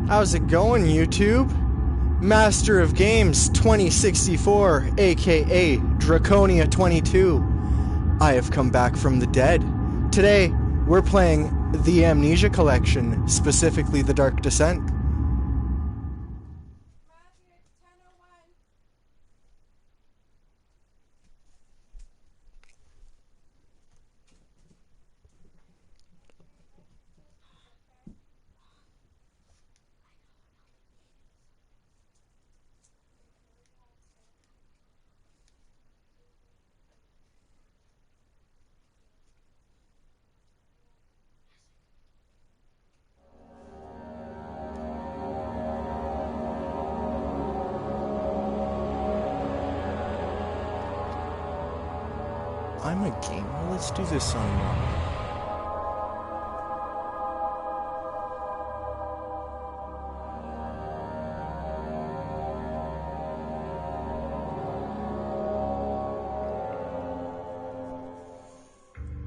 How's it going, YouTube? Master of Games 2064, aka Drakonia22. I have come back from the dead. Today, we're playing the Amnesia Collection, specifically the Dark Descent. I'm a gamer. Let's do this on normal.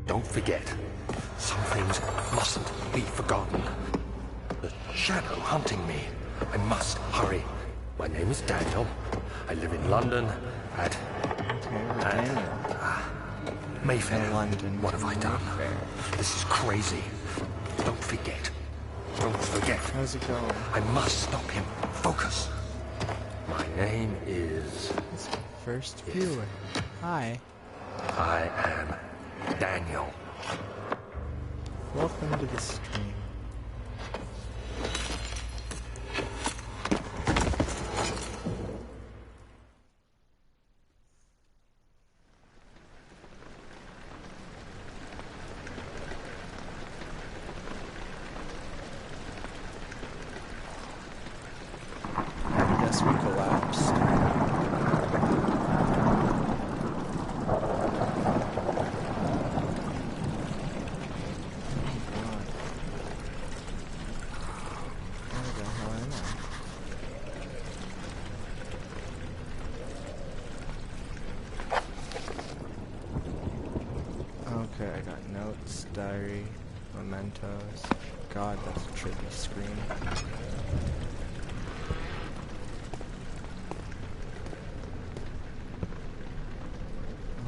Don't forget, some things mustn't be forgotten. The shadow hunting me. I must hurry. My name is Daniel. I live in London at Mayfair. London. What have I done? This is crazy. Don't forget. Don't forget. How's it going? I must stop him. Focus. My name is... It's my first viewer. Hi. I am Daniel. Welcome to the stream. Okay, I got notes, diary, mementos. God, that's a trippy screen.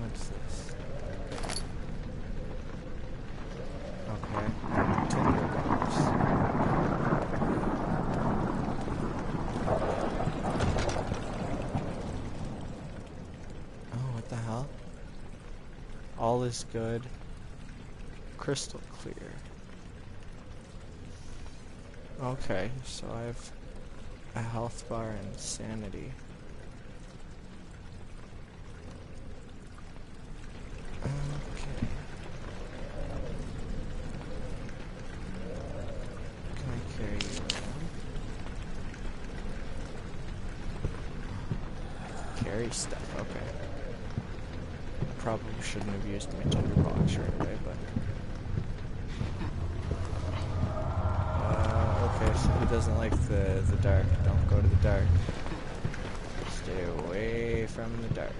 What's this? Okay, Tinder box. Oh, what the hell? All is good. Crystal clear. Okay, so I have a health bar and sanity. Okay. Can I carry you around? I can carry stuff, okay. Probably shouldn't have used my tinderbox right away, but... okay, so who doesn't like the dark? Don't go to the dark. Stay away from the dark.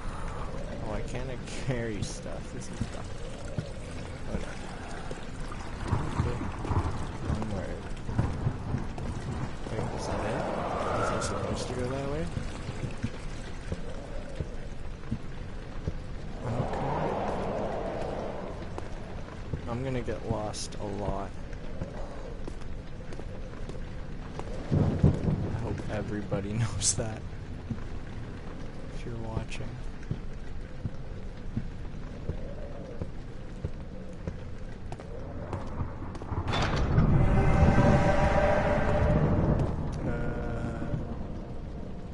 Oh, why can't I carry stuff? This is dumb. Whatever. Okay. Onward. Wait, is that it? Was I supposed to go that way? Okay. I'm gonna get lost a lot. I hope everybody knows that. If you're watching.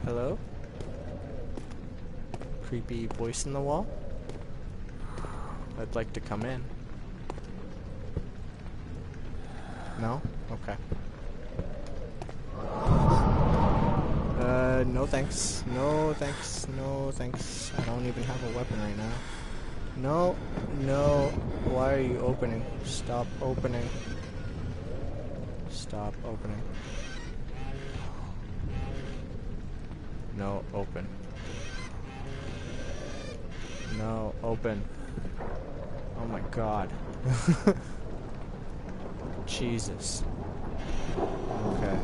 Hello? Creepy voice in the wall? I'd like to come in. No? Okay. No thanks. No thanks. No thanks. I don't even have a weapon right now. No. No. Why are you opening? Stop opening. Stop opening. No, open. No, open. Oh my god. Jesus. Okay.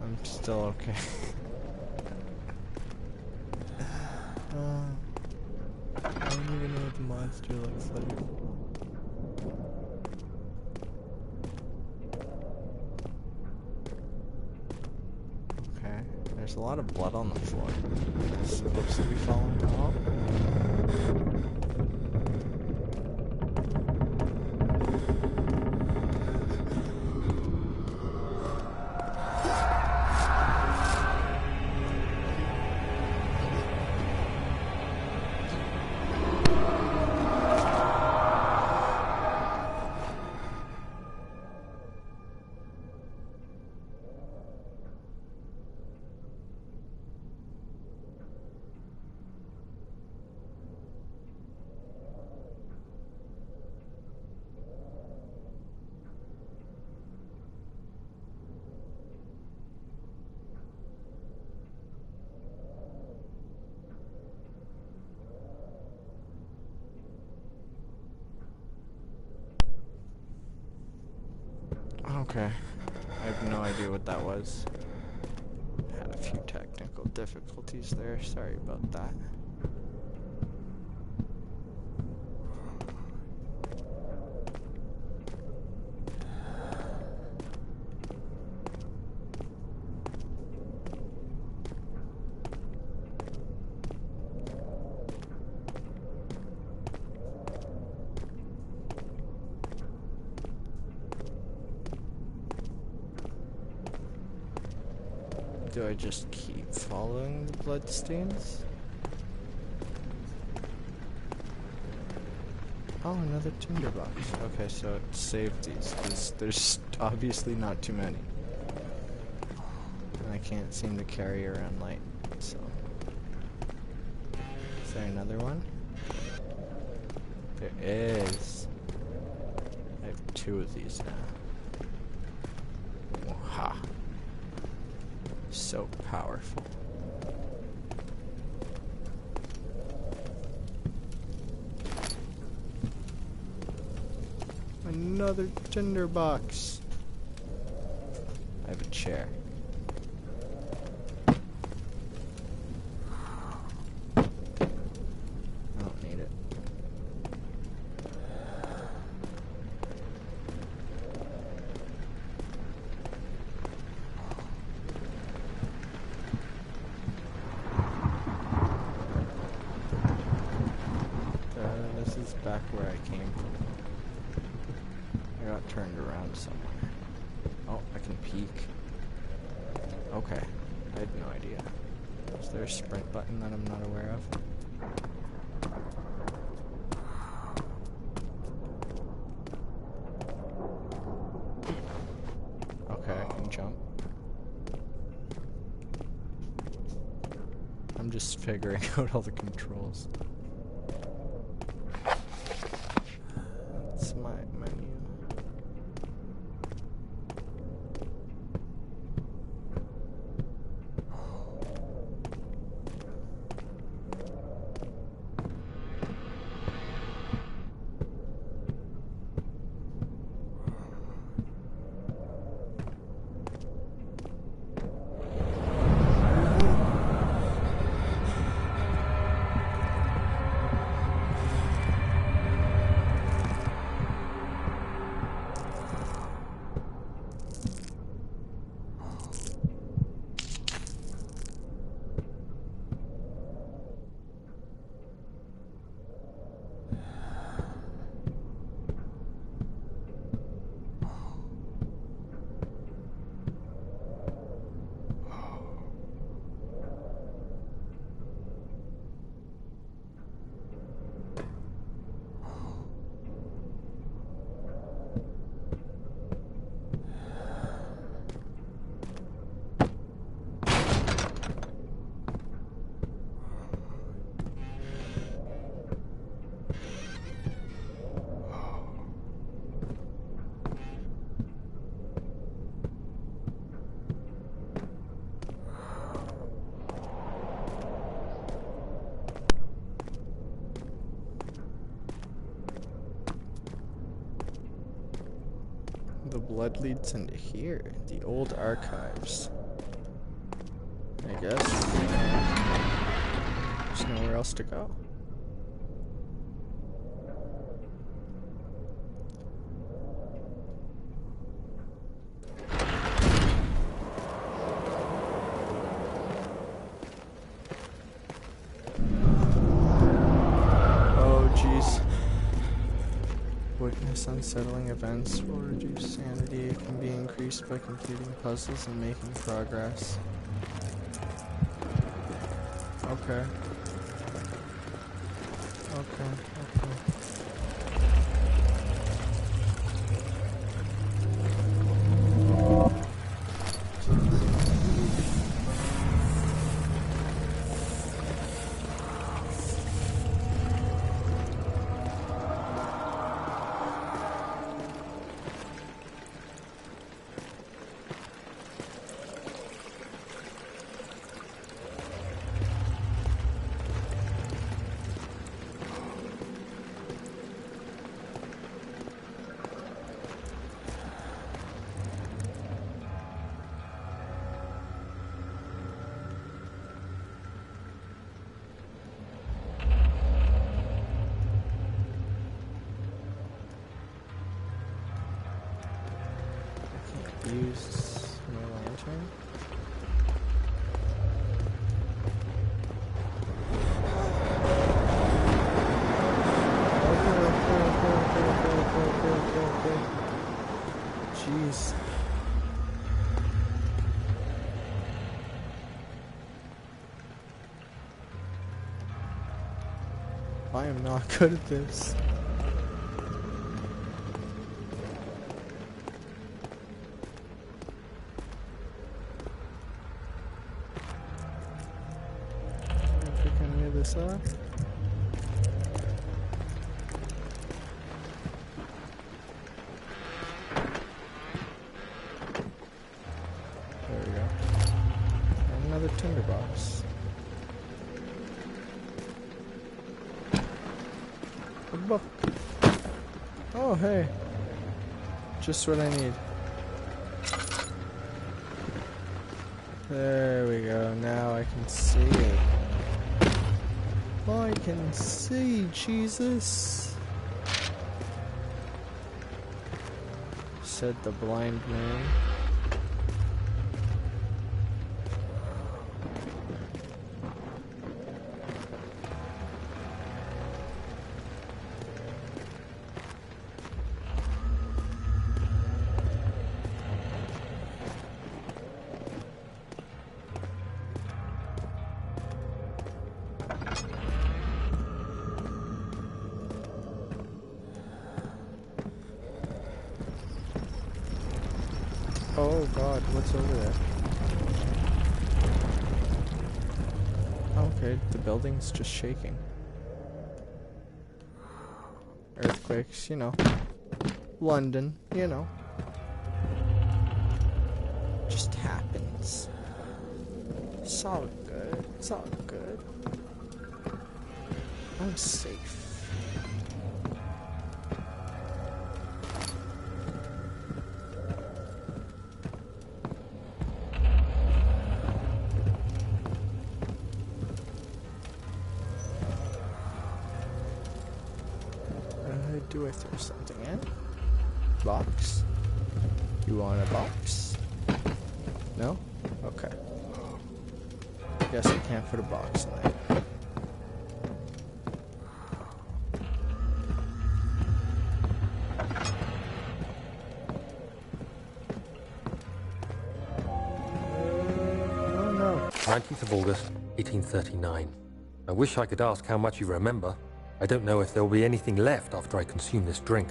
I'm still okay. I don't even know what the monster looks like. Okay. There's a lot of blood on the floor. It's supposed to be falling out. Okay. I have no idea what that was. Had a few technical difficulties there. Sorry about that. Do I just keep following the bloodstains? Oh, another tinderbox. Okay, so it saved these, because there's obviously not too many. And I can't seem to carry around light, so... Is there another one? There is. I have 2 of these now. Ha! So powerful. Another tinderbox. I have a chair. I don't need it. This is back where I came from. I got turned around somewhere. Oh, I can peek. Okay, I had no idea. Is there a sprint button that I'm not aware of? Okay, I can jump. I'm just figuring out all the controls. That's my menu. The blood leads into here. The old archives. I guess. There's nowhere else to go. Oh, jeez. Witness unsettling events will reduce sanity. It can be increased by completing puzzles and making progress. Okay. Okay. Use my lantern. Okay. Jeez. I am not good at this. This up. There we go. And another tinderbox. A book. Oh, hey. Just what I need. There we go. Now I can see it. I can see, Jesus, said the blind man. Oh God, what's over there? Okay, the building's just shaking. Earthquakes, you know. London, you know. Just happens. It's all good. It's all good. I'm safe. Do I throw something in? Box? You want a box? No? Okay. Guess I can't put a box in there. Oh no. 19th of August, 1839. I wish I could ask how much you remember. I don't know if there will be anything left after I consume this drink.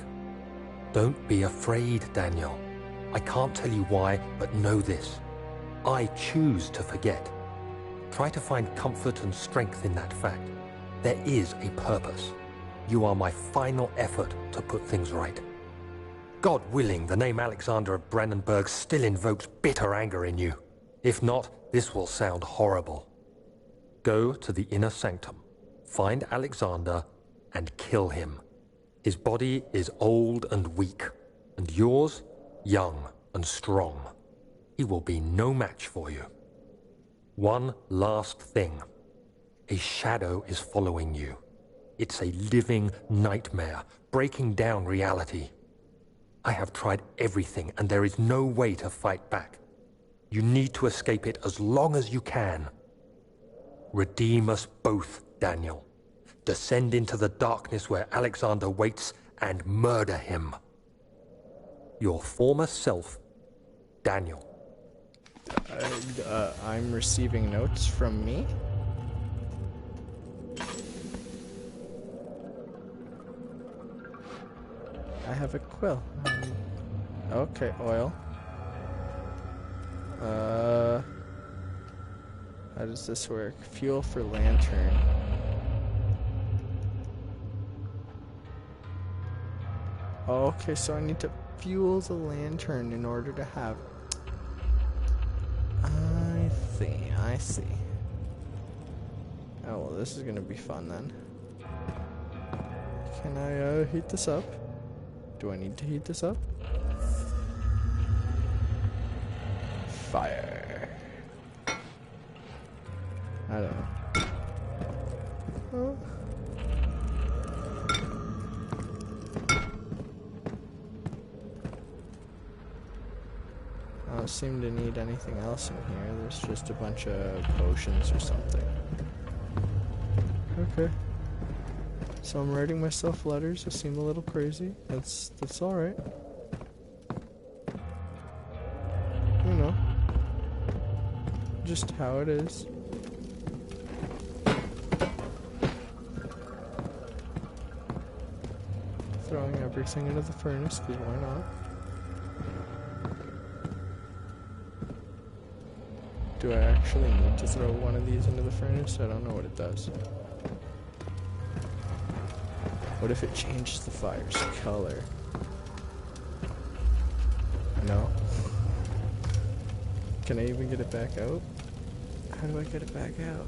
Don't be afraid, Daniel. I can't tell you why, but know this. I choose to forget. Try to find comfort and strength in that fact. There is a purpose. You are my final effort to put things right. God willing, the name Alexander of Brandenburg still invokes bitter anger in you. If not, this will sound horrible. Go to the inner sanctum, find Alexander, and kill him. His body is old and weak, and yours young and strong. He will be no match for you. One last thing. A shadow is following you. It's a living nightmare, breaking down reality. I have tried everything, and there is no way to fight back. You need to escape it as long as you can. Redeem us both, Daniel. Descend into the darkness where Alexander waits and murder him. Your former self, Daniel. I'm receiving notes from me? I have a quill. Okay, oil. How does this work? Fuel for lantern. Okay, so I need to fuel the lantern in order to have... I see. Oh, well, this is gonna be fun then. Can I heat this up? Do I need to heat this up? Fire. I don't know. Oh. I don't seem to need anything else in here. There's just a bunch of potions or something. Okay. So I'm writing myself letters. I seem a little crazy. That's alright. You know. Just how it is. Throwing everything into the furnace, because why not? Do I actually need to throw one of these into the furnace? I don't know what it does. What if it changes the fire's color? No. Can I even get it back out? How do I get it back out?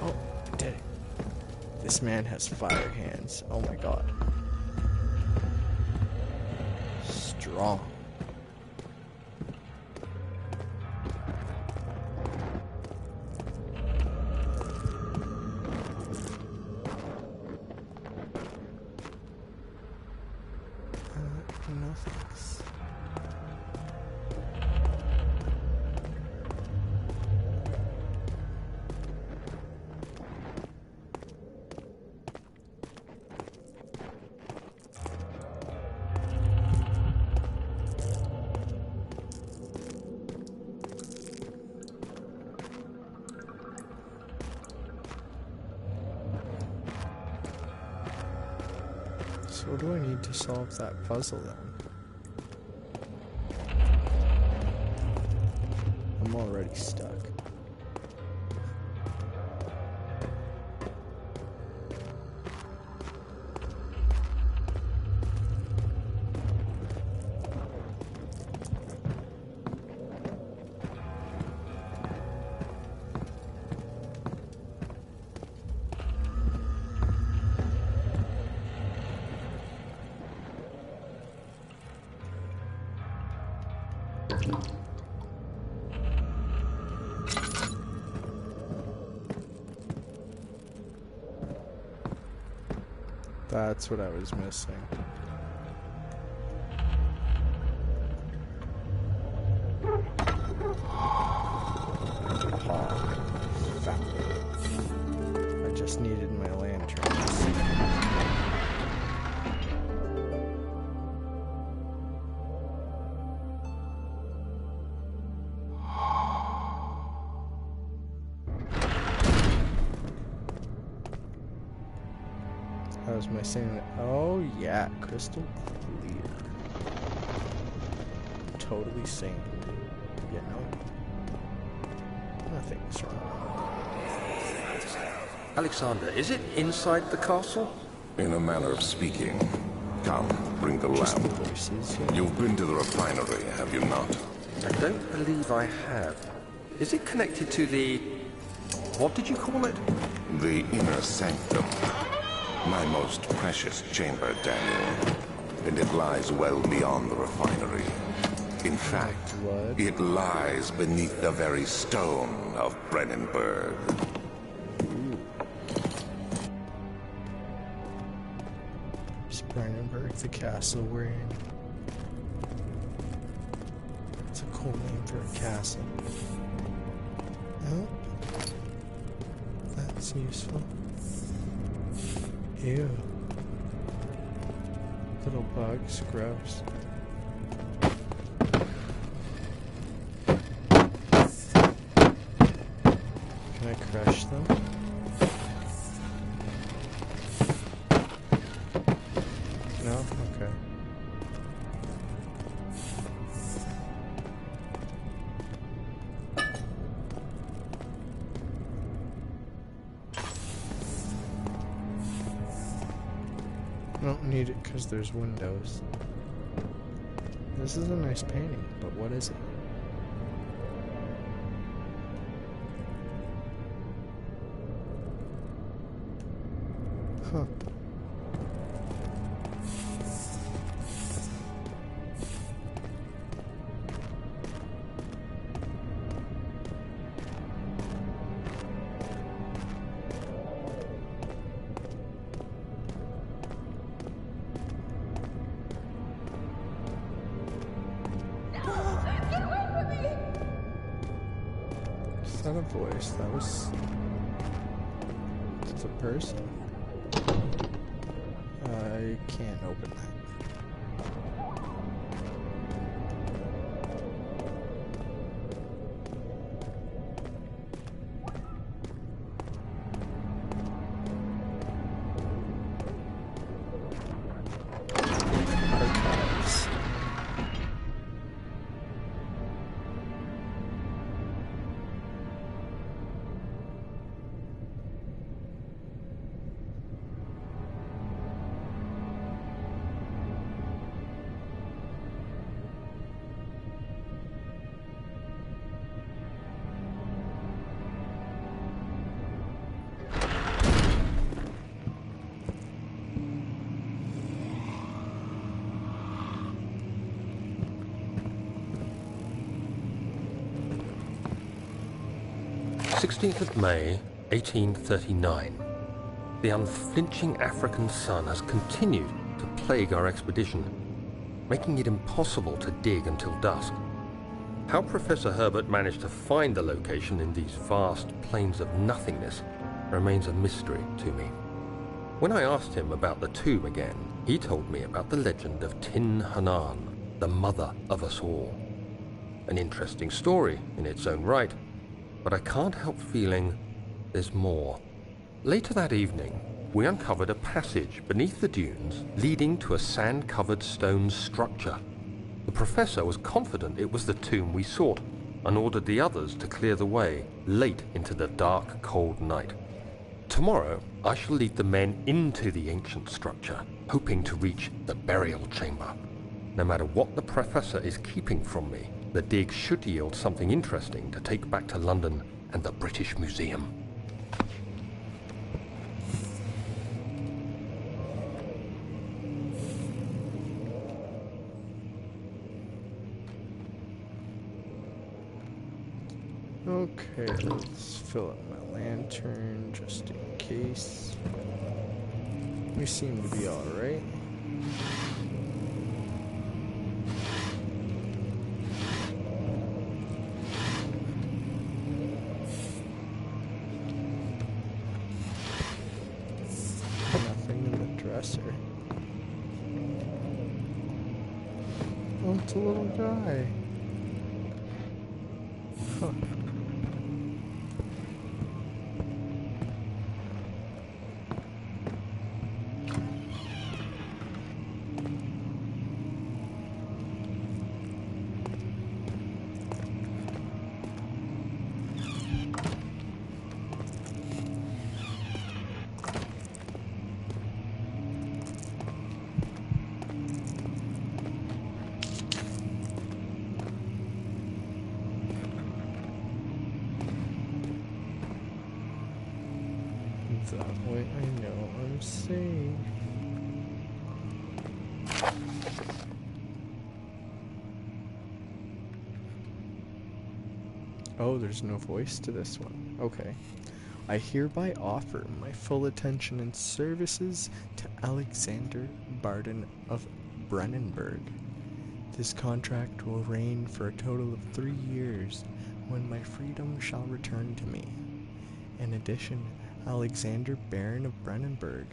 Oh, I did it. This man has fire hands. Oh my god. Strong. No thanks. So what do I need to solve that puzzle then? I'm already stuck. That's what I was missing. I just needed my lantern. How's my sanity? Oh yeah, crystal clear. Totally sane. Yeah, no. Nothing's wrong. Alexander, is it inside the castle? In a manner of speaking. Come, bring the Just the lamp. voices, yeah. You've been to the refinery, have you not? I don't believe I have. Is it connected to the... what did you call it? The inner sanctum. My most precious chamber, Daniel. and it lies well beyond the refinery. In fact, Blood. it lies beneath the very stone of Brennenburg. Is Brennenburg the castle we're in? It's a cool name for a castle. Oh. That's useful. Ew. Little bugs, gross. Can I crush them? No? Okay. I don't need it because there's windows. This is a nice painting, but what is it? Huh. Is that a voice? That was... It's a person. I can't open that. Archives. May 1839. The unflinching African sun has continued to plague our expedition, making it impossible to dig until dusk. How Professor Herbert managed to find the location in these vast plains of nothingness remains a mystery to me. When I asked him about the tomb again, he told me about the legend of Tin Hanan, the mother of us all. An interesting story in its own right, but I can't help feeling there's more. Later that evening, we uncovered a passage beneath the dunes leading to a sand-covered stone structure. The professor was confident it was the tomb we sought and ordered the others to clear the way late into the dark, cold night. Tomorrow, I shall lead the men into the ancient structure, hoping to reach the burial chamber. No matter what the professor is keeping from me, the dig should yield something interesting to take back to London and the British Museum. Okay, let's fill up my lantern just in case. We seem to be alright. Nothing in the dresser. Oh, it's a little guy. Huh. That way I know I'm safe. Oh, there's no voice to this one. Okay. I hereby offer my full attention and services to Alexander Barden of Brennenburg. This contract will reign for a total of 3 years, when my freedom shall return to me. In addition, Alexander Baron of Brennenburg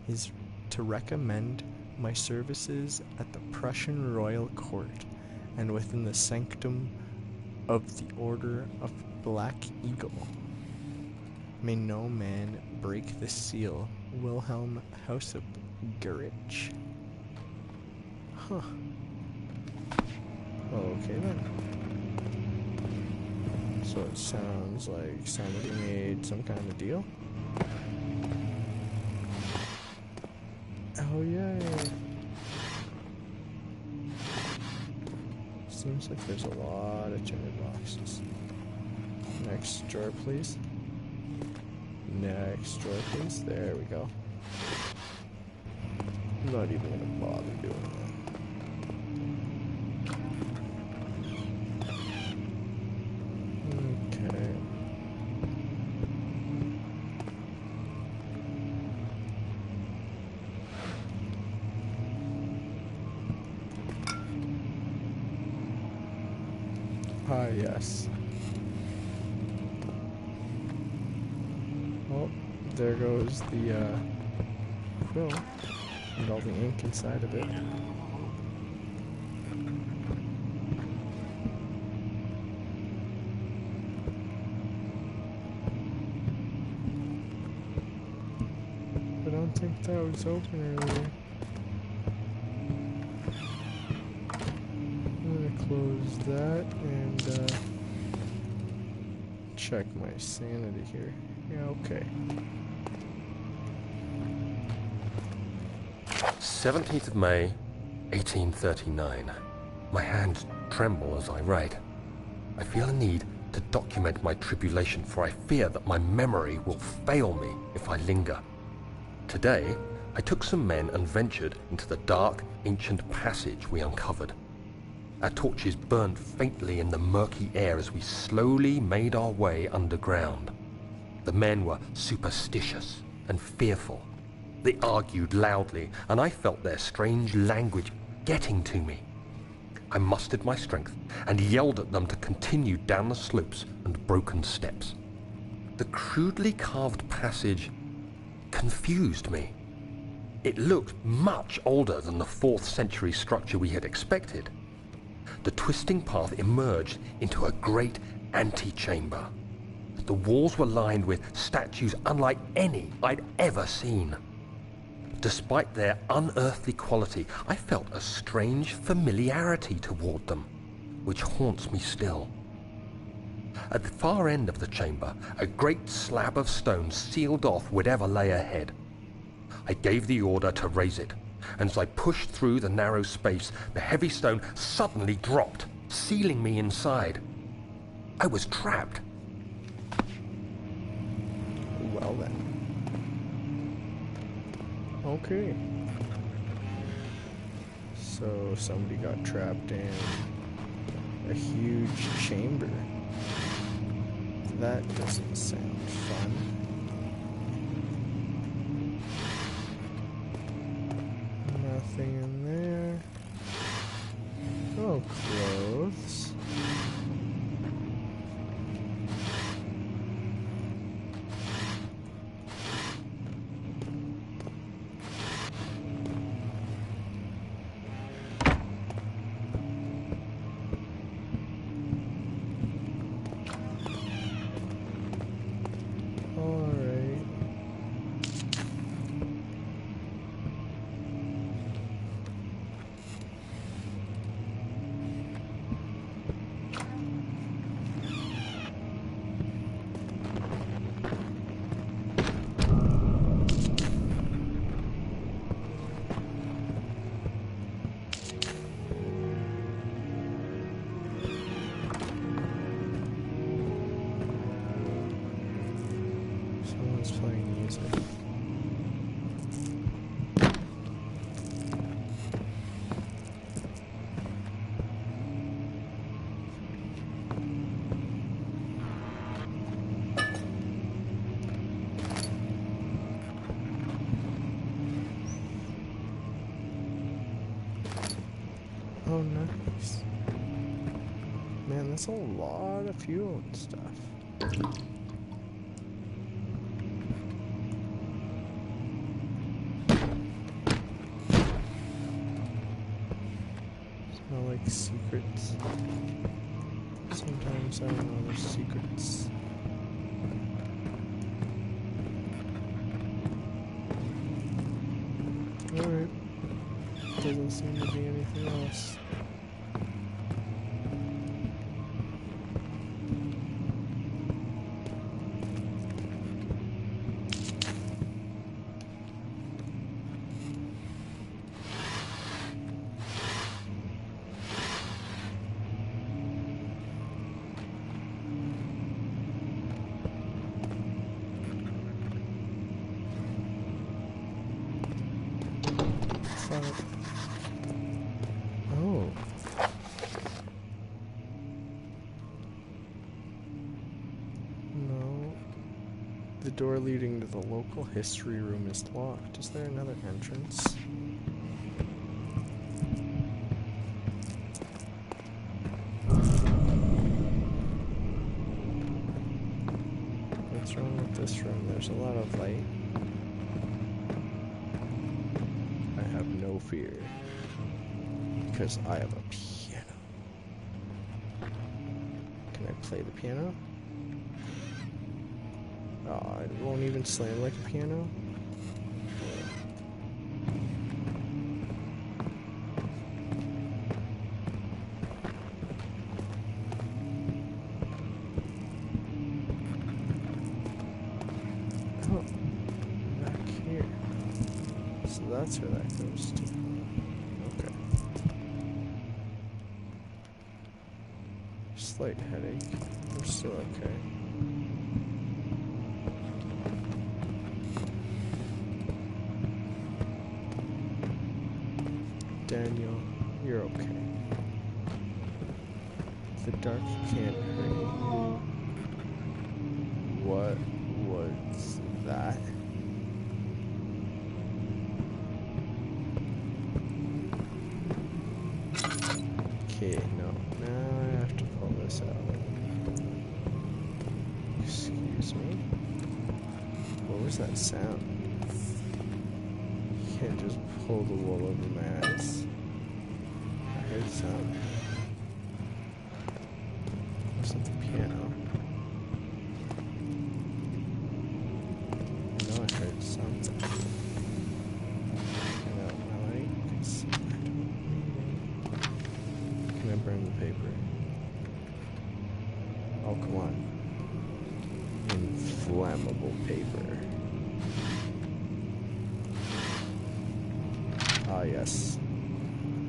is to recommend my services at the Prussian royal court and within the sanctum of the Order of Black Eagle. May no man break the seal. Wilhelm House of Gerich. Huh. Okay then. So it sounds like somebody made some kind of deal. Oh yay. Seems like there's a lot of tinder boxes. Next drawer, please. Next drawer, please. There we go. I'm not even gonna bother doing that. Okay. Ah, yes. Oh, there goes the quill and all the ink inside of it. I don't think that was open earlier. I'm gonna close that and check my sanity here. Yeah, okay. 17th of May, 1839. My hands tremble as I write. I feel a need to document my tribulation, for I fear that my memory will fail me if I linger. Today, I took some men and ventured into the dark, ancient passage we uncovered. Our torches burned faintly in the murky air as we slowly made our way underground. The men were superstitious and fearful. They argued loudly, and I felt their strange language getting to me. I mustered my strength and yelled at them to continue down the slopes and broken steps. The crudely carved passage confused me. It looked much older than the 4th century structure we had expected. The twisting path emerged into a great antechamber. The walls were lined with statues unlike any I'd ever seen. Despite their unearthly quality, I felt a strange familiarity toward them, which haunts me still. At the far end of the chamber, a great slab of stone sealed off whatever lay ahead. I gave the order to raise it, and as I pushed through the narrow space, the heavy stone suddenly dropped, sealing me inside. I was trapped. Well then. Okay. So somebody got trapped in a huge chamber. That doesn't sound fun. Nothing in there. Oh, clothes. Oh Oh, nice. Man, that's a lot of fuel and stuff. Smell like secrets. Sometimes I don't know there's secrets. Alright. Doesn't seem to be anything else. Oh. No. The door leading to the local history room is locked. Is there another entrance? What's wrong with this room? There's a lot of light. I have no fear. Because I have a piano. Can I play the piano? Oh, it won't even slam like a piano. Oh, back here. So that's where that goes to. Okay. Slight headache. I'm still okay. Daniel, you're okay. The dark can't hurt you. What was that? Okay, no. Now I have to pull this out. Excuse me? What was that sound? You can't just pull the wool over my eyes. I heard sound. Was it the piano? I know I heard something. Get out my light, because I don't need it. Can I burn the paper? Oh, come on. Inflammable paper. Ah, yes.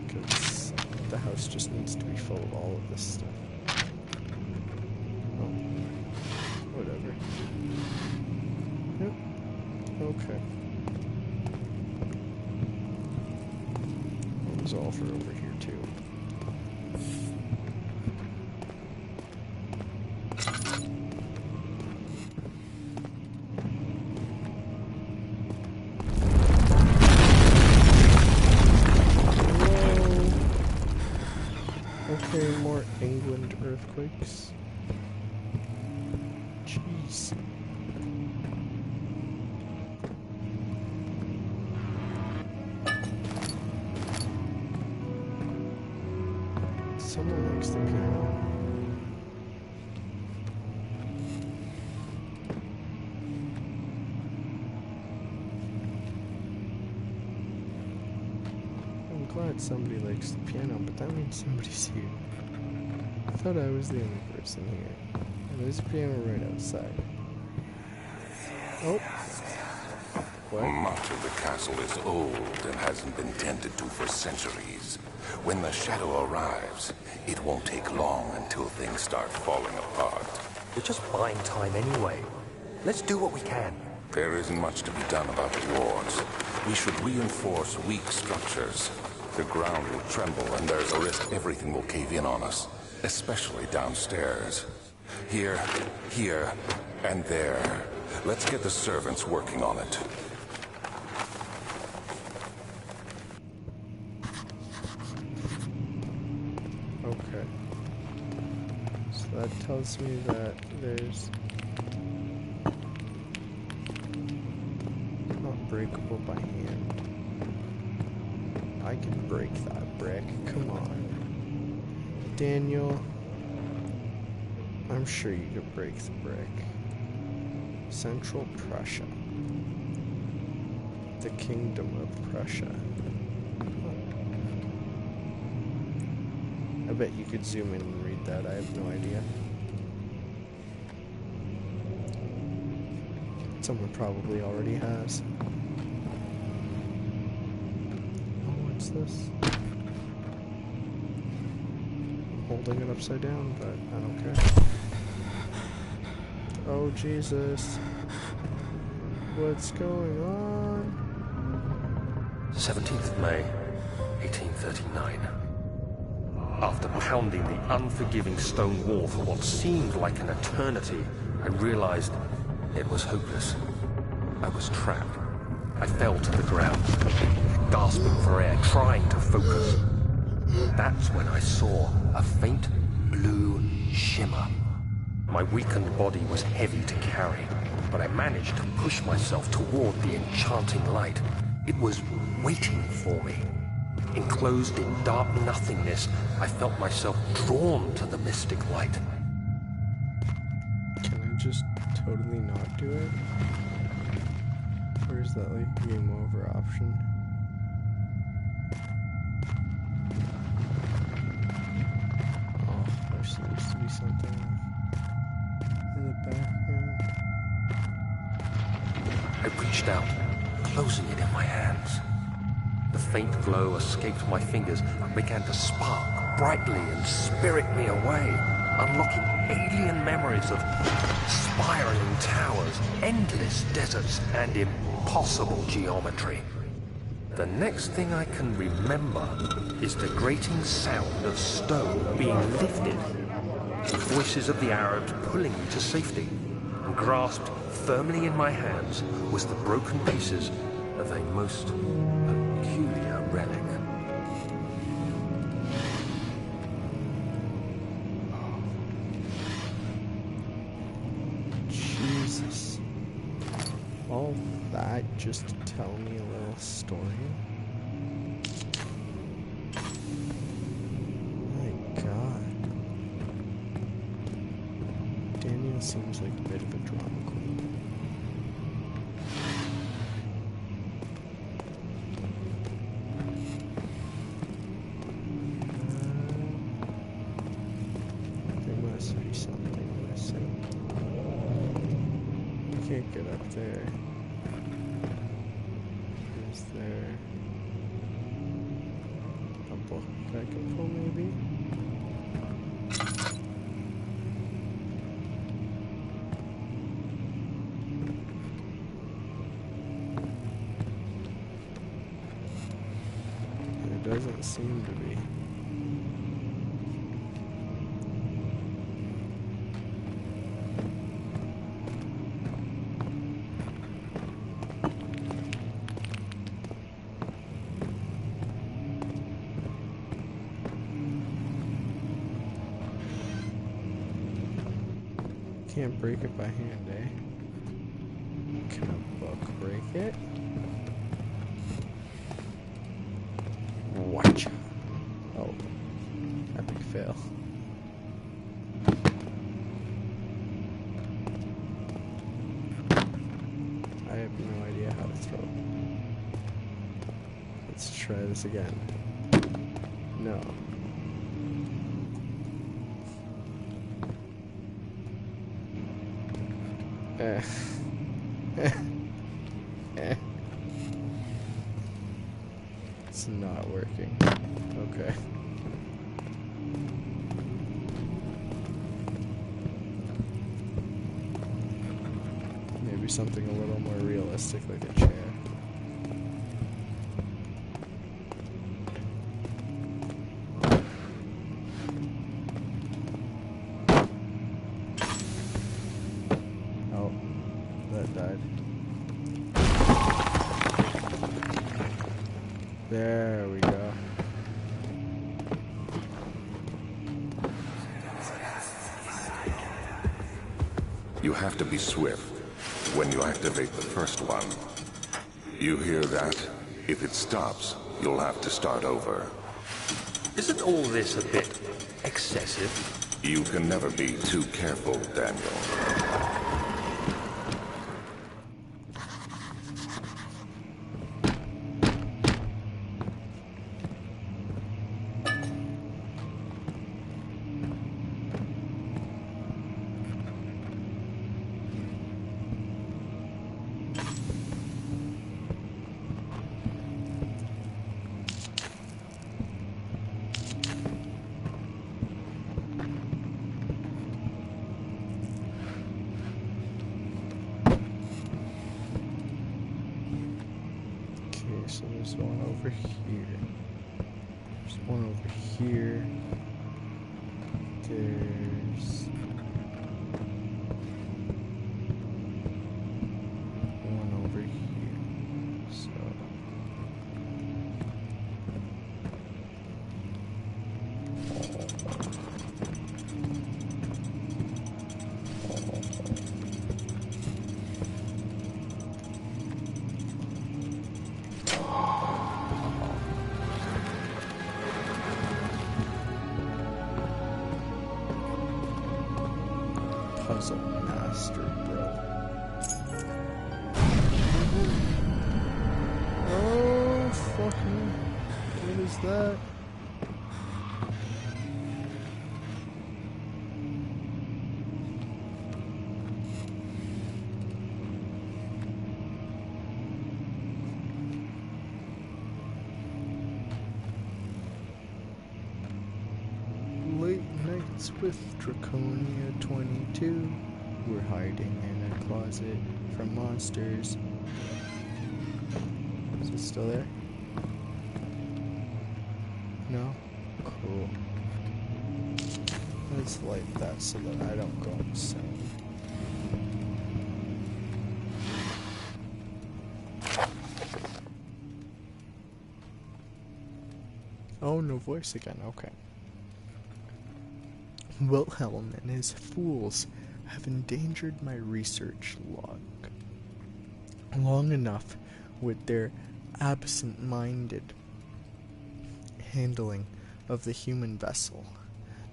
Because the house just needs to be full of all of this stuff. Oh. Whatever. Yep. Okay. That was all for over here, too. Okay, more England earthquakes. Jeez. Someone likes the piano. I'm glad somebody likes the piano, but that means somebody's here. I thought I was the only person here. And there's a piano right outside. Oh. What? Much of the castle is old and hasn't been tended to for centuries. When the shadow arrives, it won't take long until things start falling apart. We're just buying time anyway. Let's do what we can. There isn't much to be done about the wards. We should reinforce weak structures. The ground will tremble and there's a risk everything will cave in on us. Especially downstairs. Here, and there. Let's get the servants working on it. So that tells me that there's not breakable by hand. I can break that brick. Come on. Daniel. I'm sure you could break the brick. Central Prussia. The Kingdom of Prussia. I bet you could zoom in and read that. I have no idea. Someone probably already has. Oh, what's this? I'm holding it upside down, but I don't care. Oh, Jesus. What's going on? 17th May, 1839. After pounding the unforgiving stone wall for what seemed like an eternity, I realized it was hopeless. I was trapped. I fell to the ground, gasping for air, trying to focus. That's when I saw a faint blue shimmer. My weakened body was heavy to carry, but I managed to push myself toward the enchanting light. It was waiting for me. Enclosed in dark nothingness, I felt myself drawn to the mystic light. Can I just totally not do it? Or is that like a game over option? Oh, there seems to be something in the background. I reached out, closing it in my hands. The faint glow escaped my fingers and began to spark brightly and spirit me away, unlocking alien memories of spiraling towers, endless deserts, and impossible geometry. The next thing I can remember is the grating sound of stone being lifted, the voices of the Arabs pulling me to safety, and grasped firmly in my hands was the broken pieces of a most peculiar relic. Jesus. All that just to tell me a little story? My God. Daniel seems like a bit of a drama queen. There must be something missing. I can't get up there. Is there a book I can pull, maybe? There doesn't seem to be. Can't break it by hand, eh? Can a book break it? Watch. Oh. Epic fail. I have no idea how to throw it. Let's try this again. No. It's not working. Okay. Maybe something a little more realistic, like a chair. Oh, that died. There we go. You have to be swift when you activate the first one. You hear that? If it stops, you'll have to start over. Isn't all this a bit excessive? You can never be too careful, Daniel. So there's one over here. There's one over here. There's one over here. So puzzle master, bro. Oh, fucking. What is that? Late nights with Drakonia22. We're hiding in a closet from monsters. Is it still there? No? Cool. Let's light that so that I don't go insane. Oh, no voice again. Okay. Wilhelm and his fools have endangered my research log long enough with their absent-minded handling of the human vessel.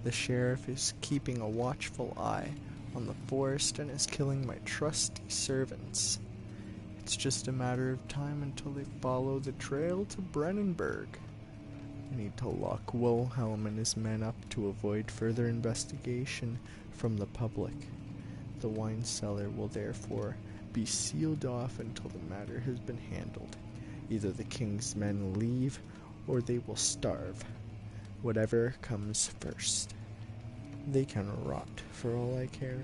The sheriff is keeping a watchful eye on the forest and is killing my trusty servants. It's just a matter of time until they follow the trail to Brennenburg. I need to lock Wilhelm and his men up to avoid further investigation from the public. The wine cellar will therefore be sealed off until the matter has been handled. Either the king's men leave or they will starve. Whatever comes first. They can rot for all I care.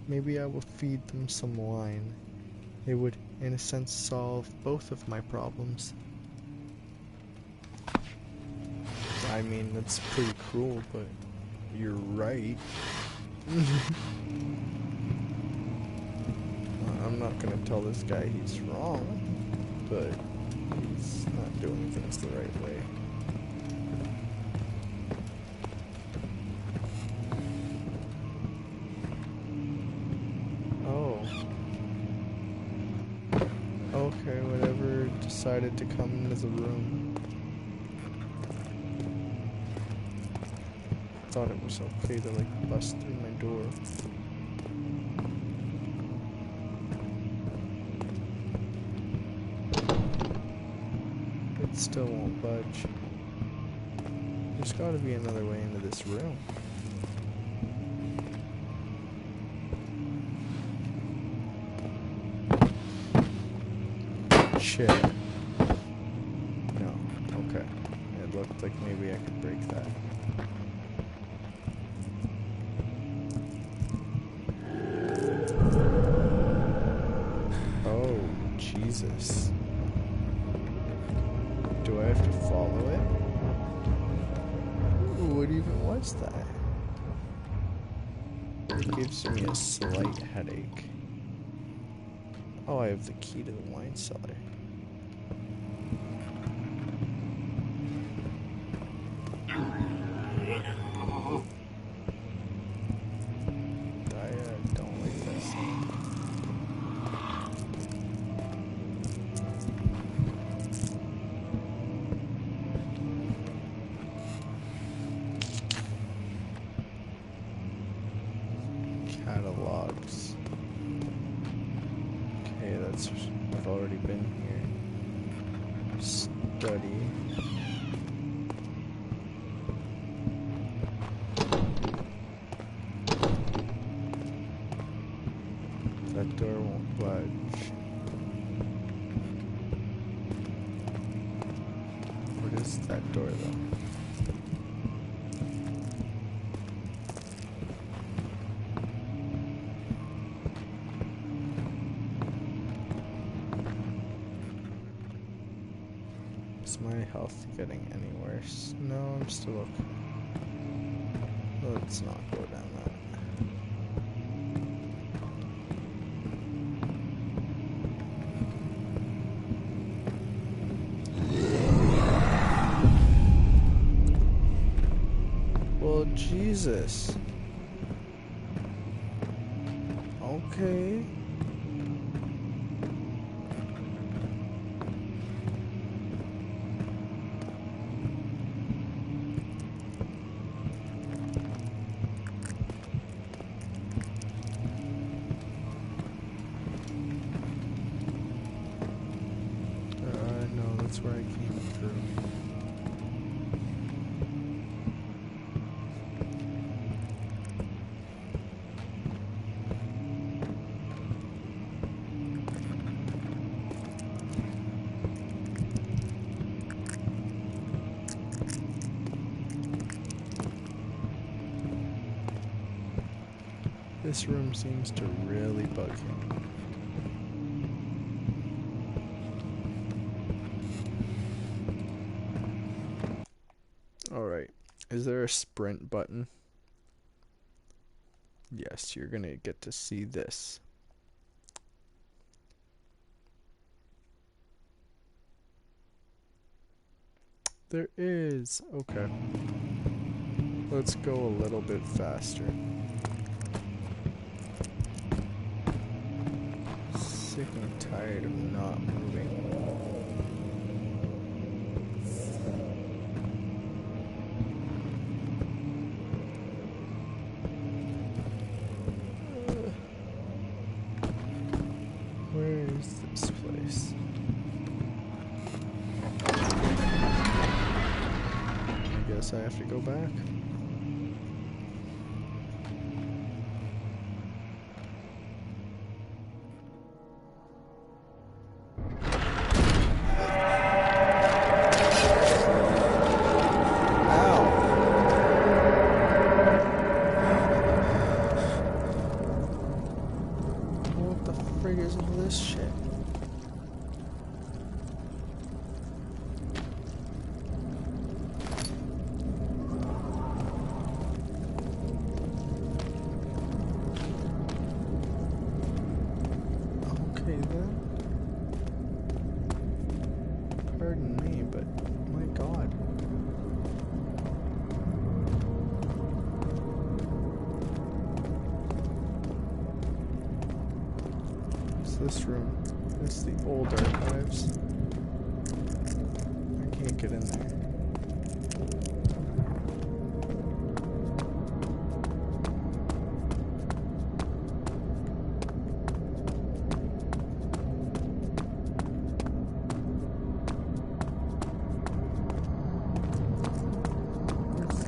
Maybe I will feed them some wine. It would, in a sense, solve both of my problems. I mean, that's pretty cruel, but you're right. I'm not gonna tell this guy he's wrong, but he's not doing things the right way. Oh. Okay, whatever decided to come into the room. Thought it was okay to like bust through my door. It still won't budge. There's gotta be another way into this room. Shit. No. Okay. It looked like maybe I could break that. Jesus. Do I have to follow it? Ooh, what even was that? It gives me a slight headache. Oh, I have the key to the wine cellar. I don't like that. study. That door won't budge. What is that door though? Is my health getting any worse? No, I'm still okay. Let's not go down that. Well, Jesus. Okay. No, that's where I came through. This room seems to really bug him. Alright, is there a sprint button? Yes, you're gonna get to see this. There is. Okay. Let's go a little bit faster. Sick and tired of not moving. Where is this place? I guess I have to go back. Pardon me, but my God. What's this room? It's the old archives. I can't get in there.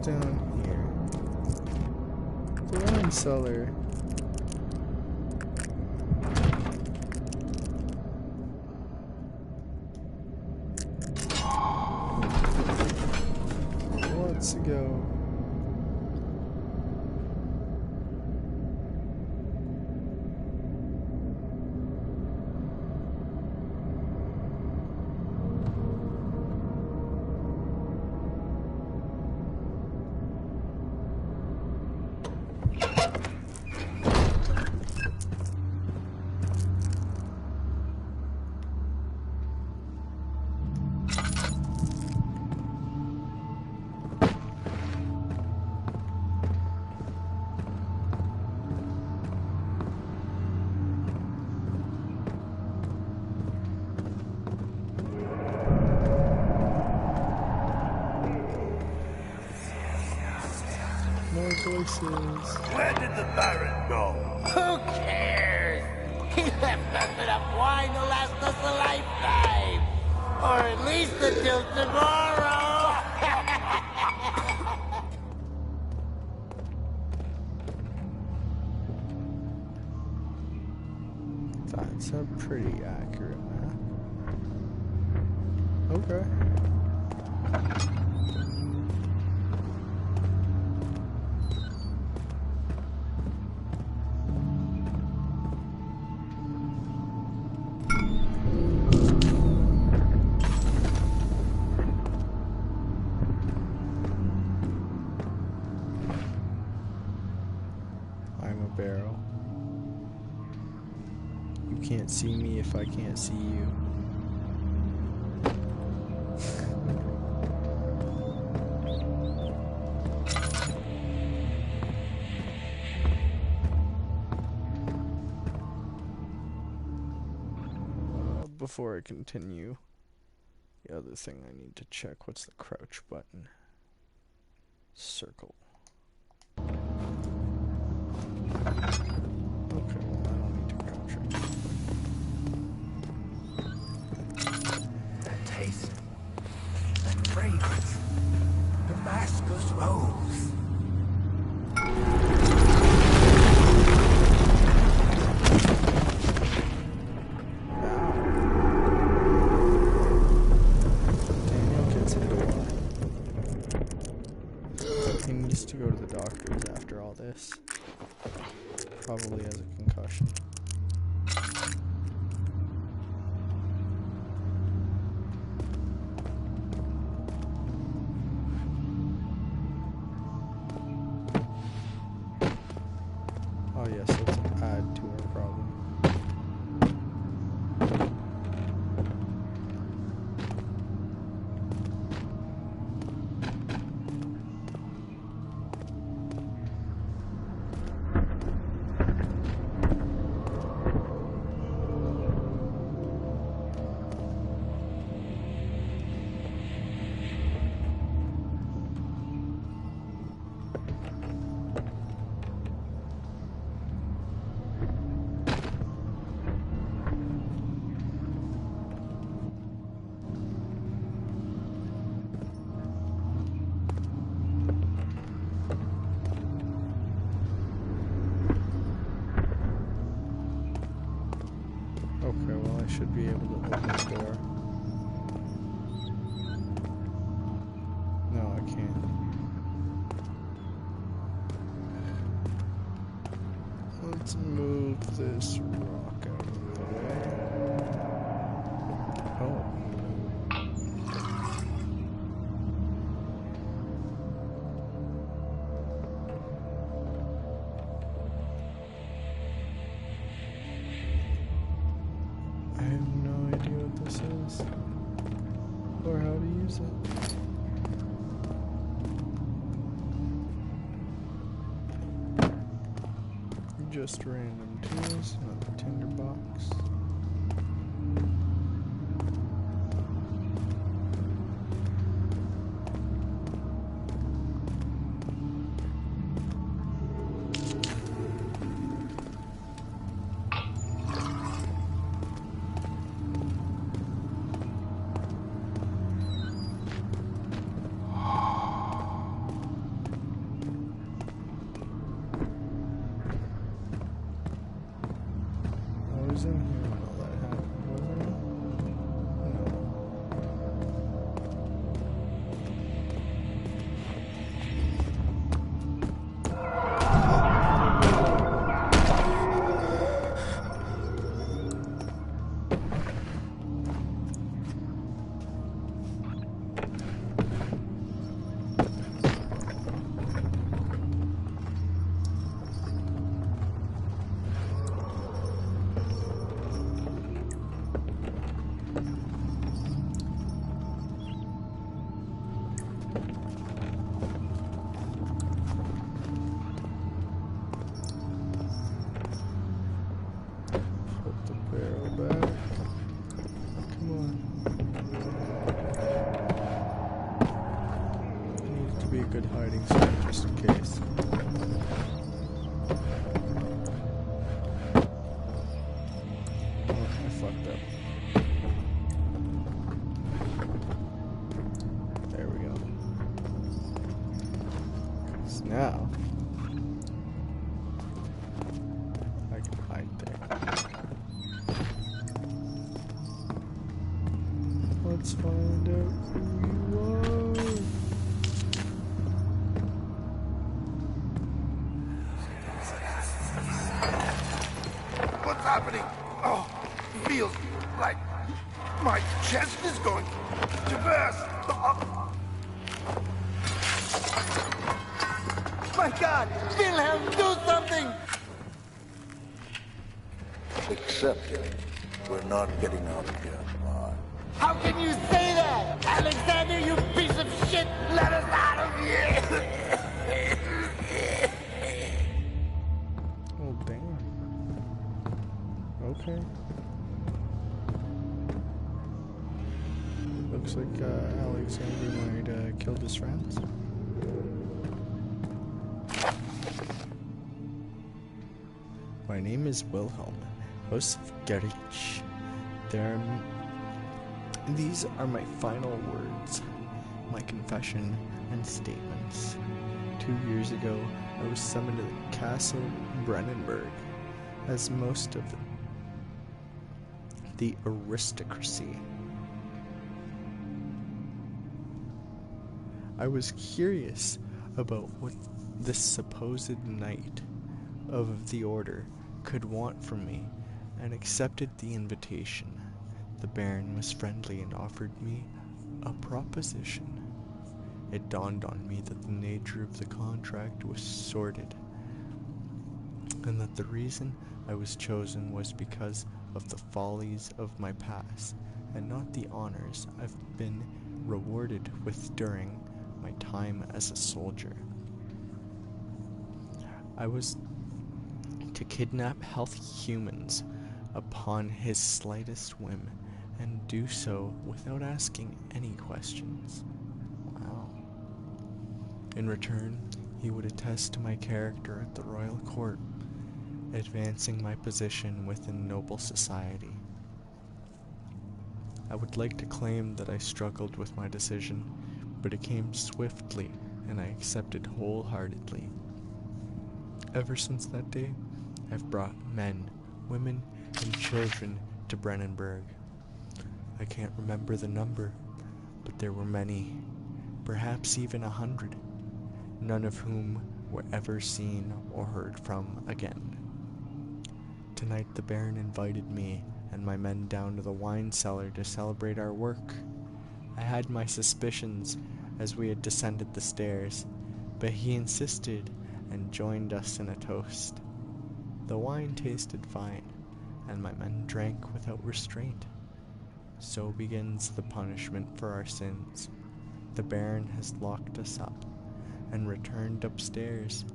Down here. The wine cellar. Let's go. More voices. Where did the Baron go? Who cares? He left us enough wine to last us a lifetime. Or at least until tomorrow! That's a pretty accurate map. Okay. I'm a barrel. You can't see me if I can't see you. Before I continue, the other thing I need to check, what's the crouch button? Circle. Okay, well, I don't need to crouch right now. That taste, that fragrance, Damascus rose. To go to the doctors after all this. Probably has a concussion. Oh yes, let's add to our problem. Okay, well I should be able to open the door. No, I can't. Let's move this rock out of the way. Oh. I have no idea what this is, or how to use it. Just random tools, not the tinderbox. I was in here when all that happened, wasn't it? Good hiding spot just in case. Oh, I fucked up. Because now I can hide there. Let's find out who you are. What's happening? Oh, feels like my chest is going to burst. My God! Wilhelm, do something! Accept it. We're not getting out of here alive. How can you say that? Alexander, you piece of shit! Let us out of here! Oh, damn. Okay. Looks like Alexander might killed his friends. My name is Wilhelm, host of Gerich. These are my final words, my confession and statements. 2 years ago, I was summoned to the Castle Brennenburg, as most of the aristocracy. I was curious about what this supposed knight of the order could want from me, and accepted the invitation. The Baron was friendly and offered me a proposition. It dawned on me that the nature of the contract was sordid, and that the reason I was chosen was because of the follies of my past, and not the honors I've been rewarded with during my time as a soldier. I was to kidnap healthy humans upon his slightest whim, and do so without asking any questions. Wow. In return, he would attest to my character at the royal court, advancing my position within noble society. I would like to claim that I struggled with my decision, but it came swiftly and I accepted wholeheartedly. Ever since that day, I've brought men, women, and children to Brennenburg. I can't remember the number, but there were many, perhaps even 100, none of whom were ever seen or heard from again. Tonight the Baron invited me and my men down to the wine cellar to celebrate our work. I had my suspicions as we had descended the stairs, but he insisted and joined us in a toast. The wine tasted fine, and my men drank without restraint. So begins the punishment for our sins. The Baron has locked us up and returned upstairs.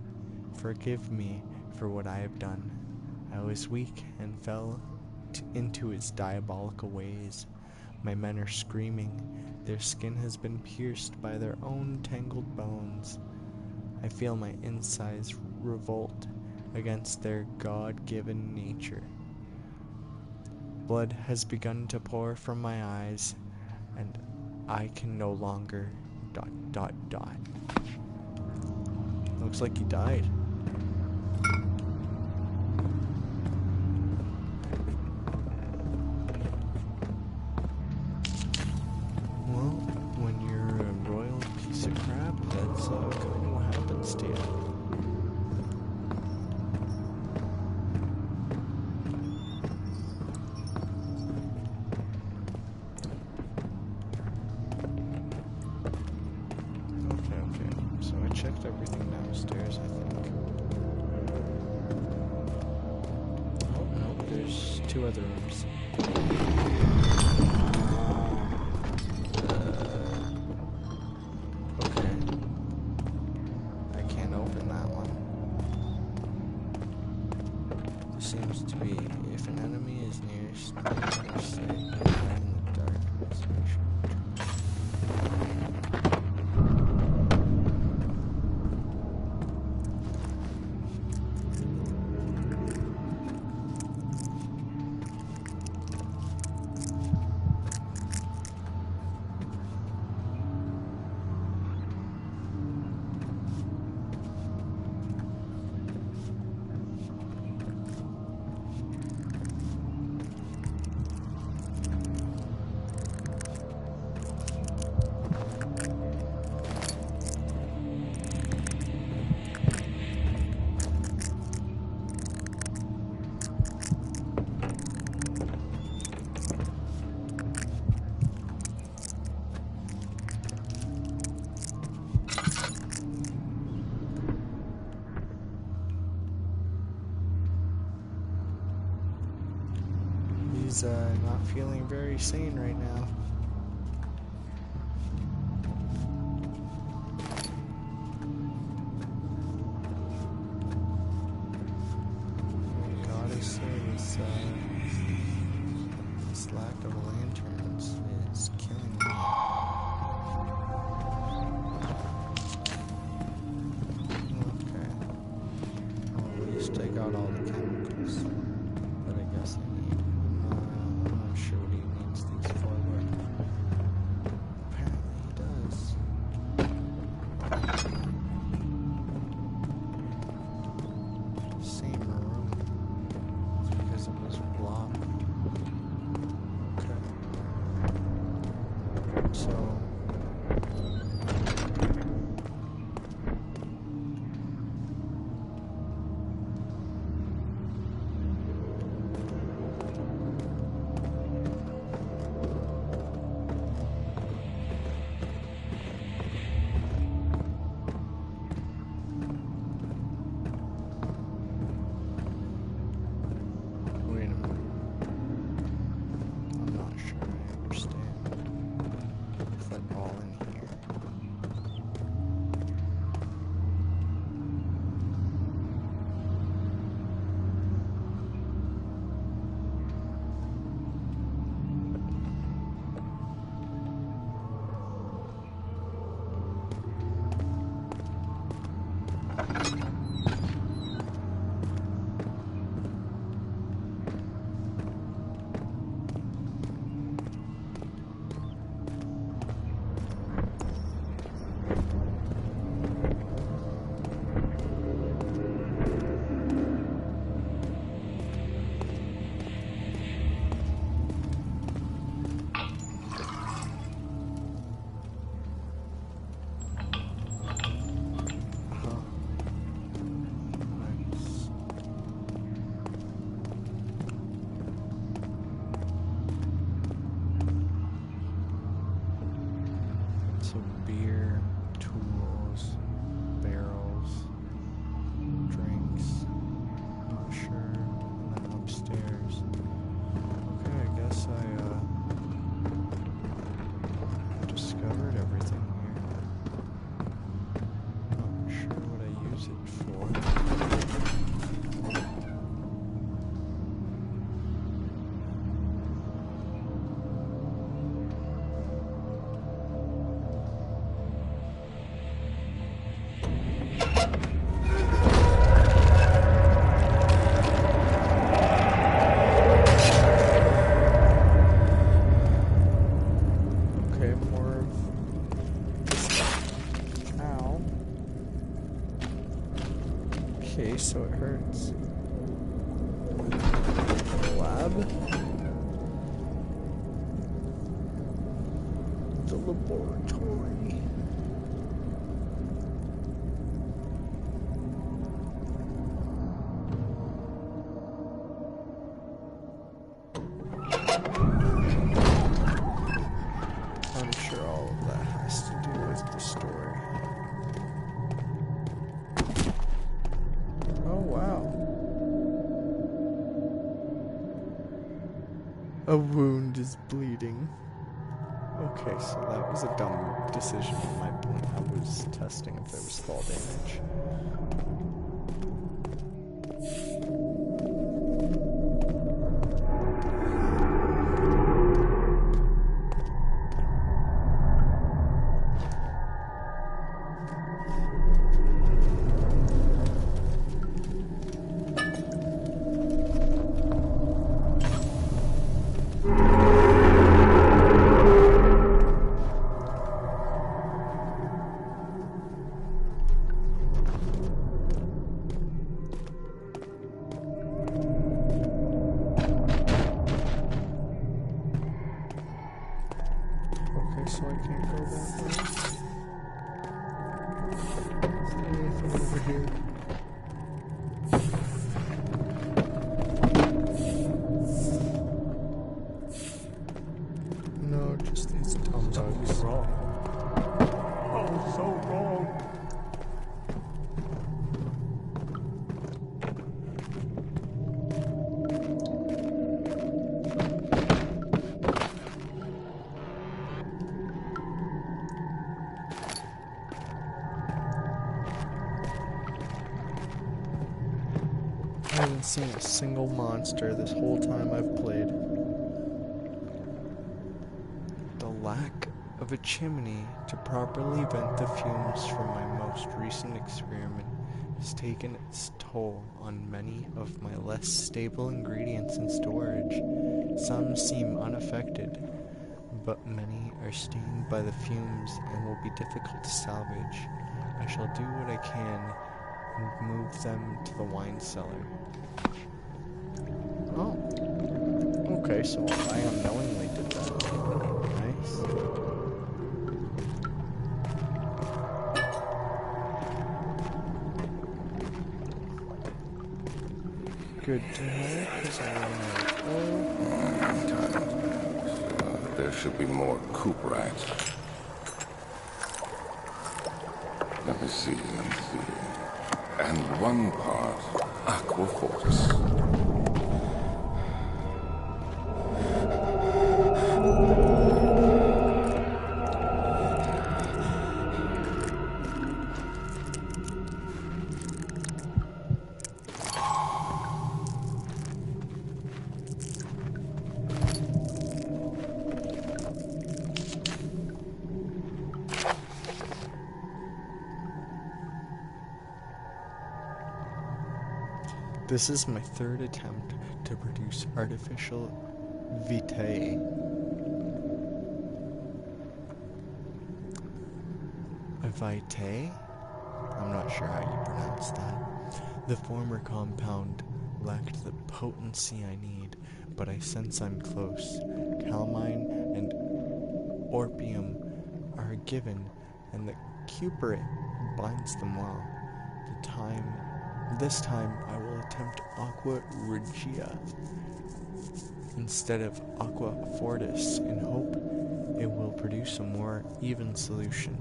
Forgive me for what I have done. I was weak and fell into his diabolical ways. My men are screaming. Their skin has been pierced by their own tangled bones. I feel my insides revolt against their God-given nature. Blood has begun to pour from my eyes, and I can no longer ... Looks like he died. Well, when you're a royal piece of crap, that's kind of what happens to you. Okay. So I checked everything downstairs, I think. Oh, no, there's 2 other rooms. Okay. I can't open that one. There seems to be, if an enemy is near your sight, in the darkness, make sure. is not feeling very sane right now. I gotta say, this lack of lanterns is killing me. Okay. Well, at least I got all the chemicals that I guess I need. I'm not sure what he needs these for, but apparently he does. Same room. It's because it was blocked. Okay. So... So beer, tools, barrels, drinks, not sure, and then upstairs. Okay, I guess I discovered everything here. Not sure what I use it for. Okay, so it hurts. Lab? The laboratory. I'm sure all of that has to do with the story. Oh, wow. A wound is bleeding. Okay, so that was a dumb decision on my point. I was testing if there was fall damage. So I can't go that way. Is there anything over here? No, just these dumb bugs. Wrong. Oh, so wrong. I haven't seen a single monster this whole time I've played. The lack of a chimney to properly vent the fumes from my most recent experiment has taken its toll on many of my less stable ingredients in storage. Some seem unaffected, but many are stained by the fumes and will be difficult to salvage. I shall do what I can and move them to the wine cellar. Oh. Okay, so I unknowingly did that. Nice. Good to know, because I don't know. There should be more coop rats. Let me see. And one part aqua fortis. This is my third attempt to produce artificial vitae. Vitae? I'm not sure how you pronounce that. The former compound lacked the potency I need, but I sense I'm close. Calamine and orpium are given, and the cuprate binds them well. This time I will attempt aqua regia instead of aqua fortis in hope it will produce a more even solution.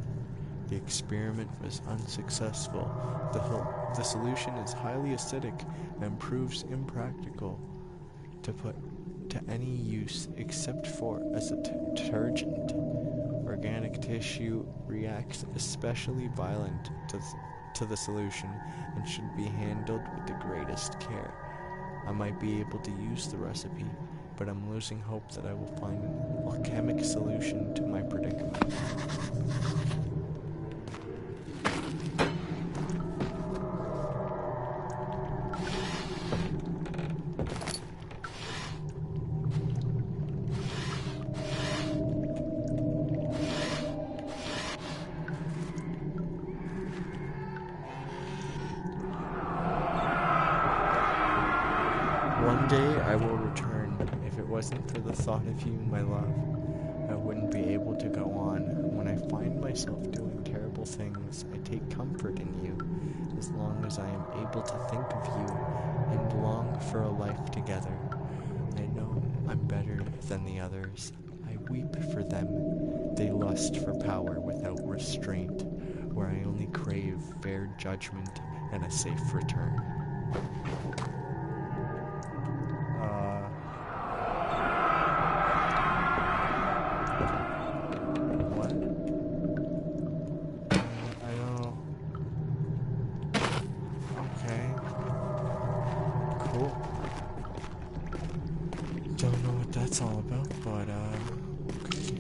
The experiment was unsuccessful. The solution is highly acidic and proves impractical to put to any use except for as a detergent. Organic tissue reacts especially violent to the solution and should be handled with the greatest care. I might be able to use the recipe, but I'm losing hope that I will find an alchemic solution to my predicament. One day I will return. If it wasn't for the thought of you, my love, I wouldn't be able to go on. When I find myself doing terrible things, I take comfort in you, as long as I am able to think of you and long for a life together. I know I'm better than the others. I weep for them. They lust for power without restraint, where I only crave fair judgment and a safe return. Don't know what that's all about, but, okay.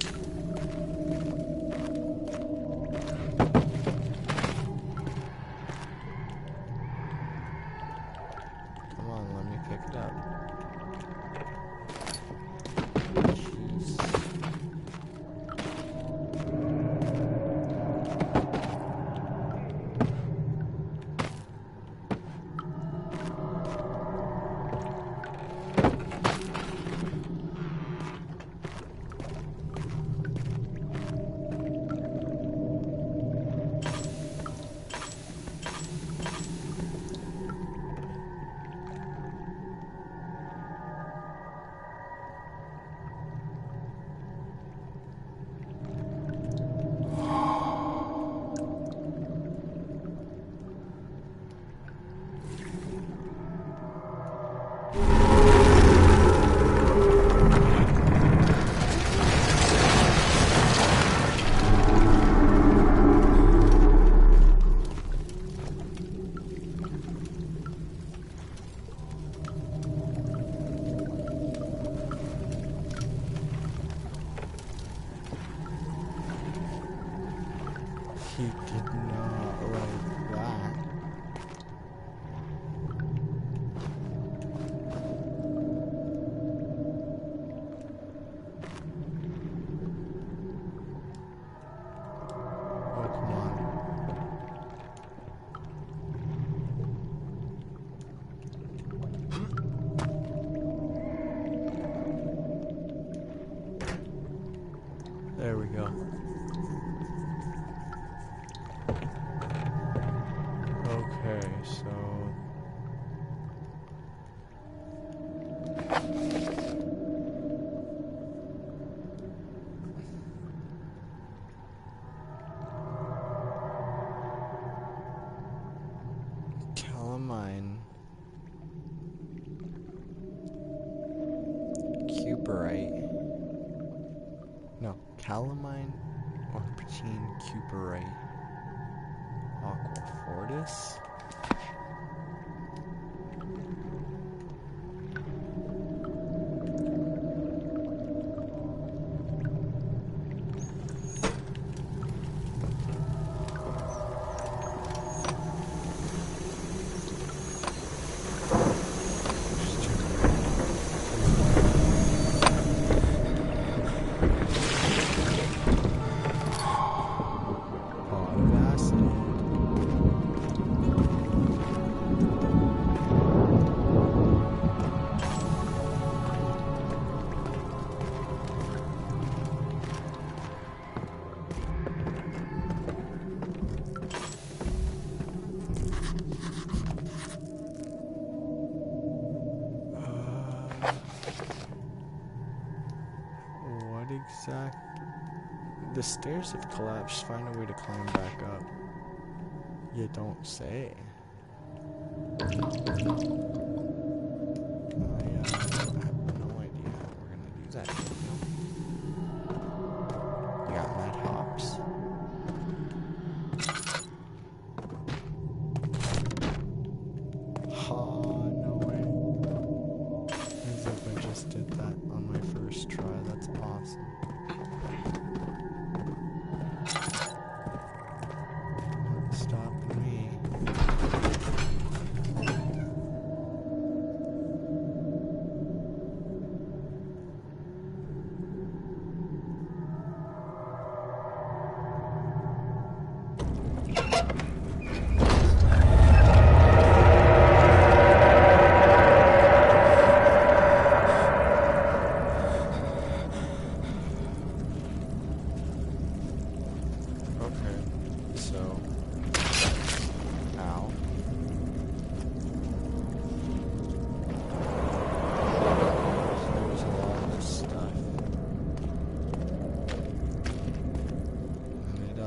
He did not like that. Oh, come on. There we go. Okay, so... Calamine. Cuperite. No, calamine, orpingine, cuperite. Aquafortis? Pot of acid. What exact? The stairs have collapsed. Find a way to climb back up. You don't say. I have no idea how we're gonna do that. You got mad hops. Ha, no way. As if I just did that on my first try. That's awesome. Not stopping me. Okay, so, ow. There was a lot of this stuff. And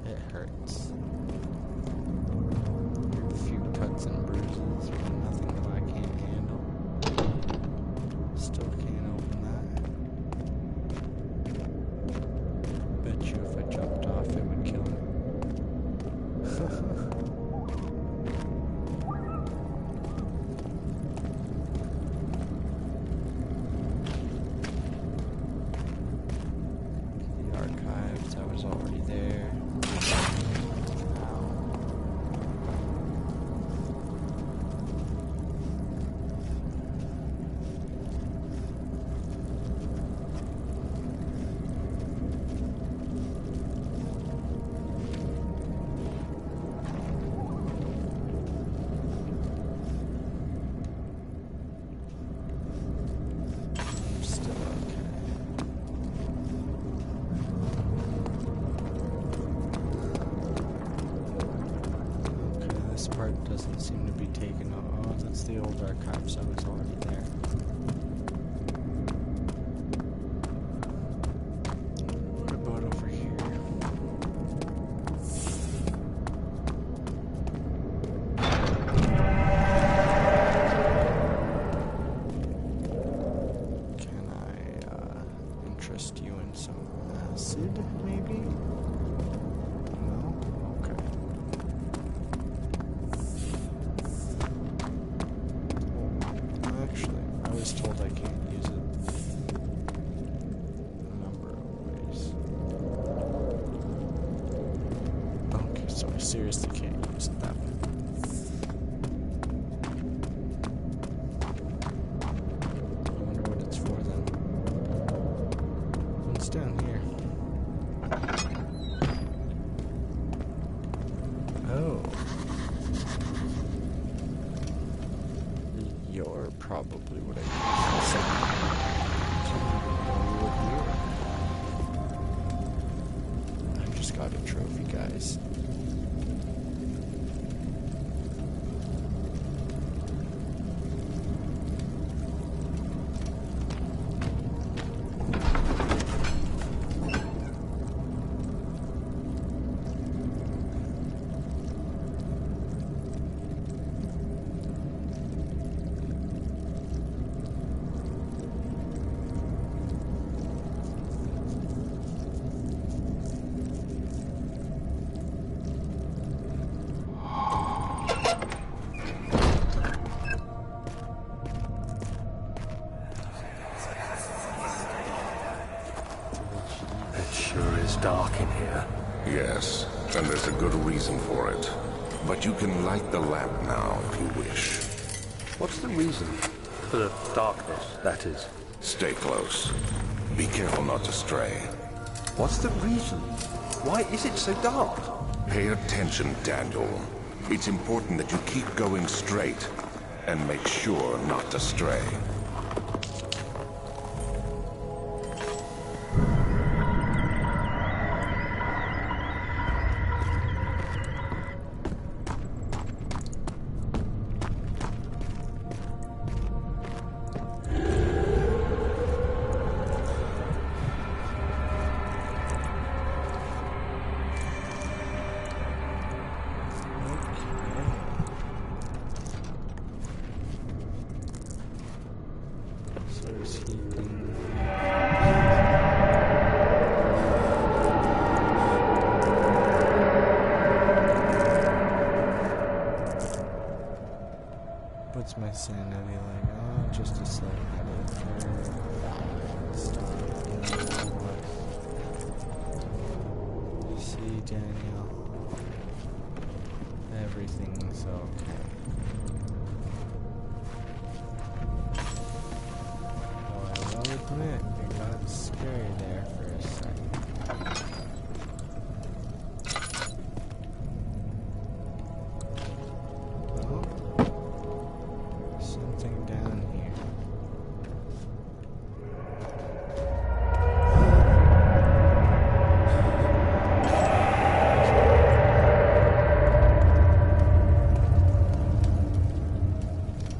it hurts. A few cuts and bruises, but nothing that I can't handle. Still can't open that. Bet you if I jumped off it would kill him. The archives, I was already there. Ow. I'm still okay. Okay, this part doesn't seem to be taken off. Oh, that's the old archives. I was already there. What about over here? Can I interest you in some acid, maybe? No? Okay. Actually, I was told I can't use it a number of ways. I seriously can't use that one. I wonder what it's for then. What's down here? Oh. You're probably what I use. I've just got a trophy, guys. Dark in here. Yes, and there's a good reason for it. But you can light the lamp now if you wish. What's the reason? For the darkness, that is. Stay close. Be careful not to stray. What's the reason? Why is it so dark? Pay attention, Daniel. It's important that you keep going straight and make sure not to stray. What's my sanity like? Oh, just a second. You see, Daniel, everything's okay. Oh, I will admit, it got scary there for a second. Something down here.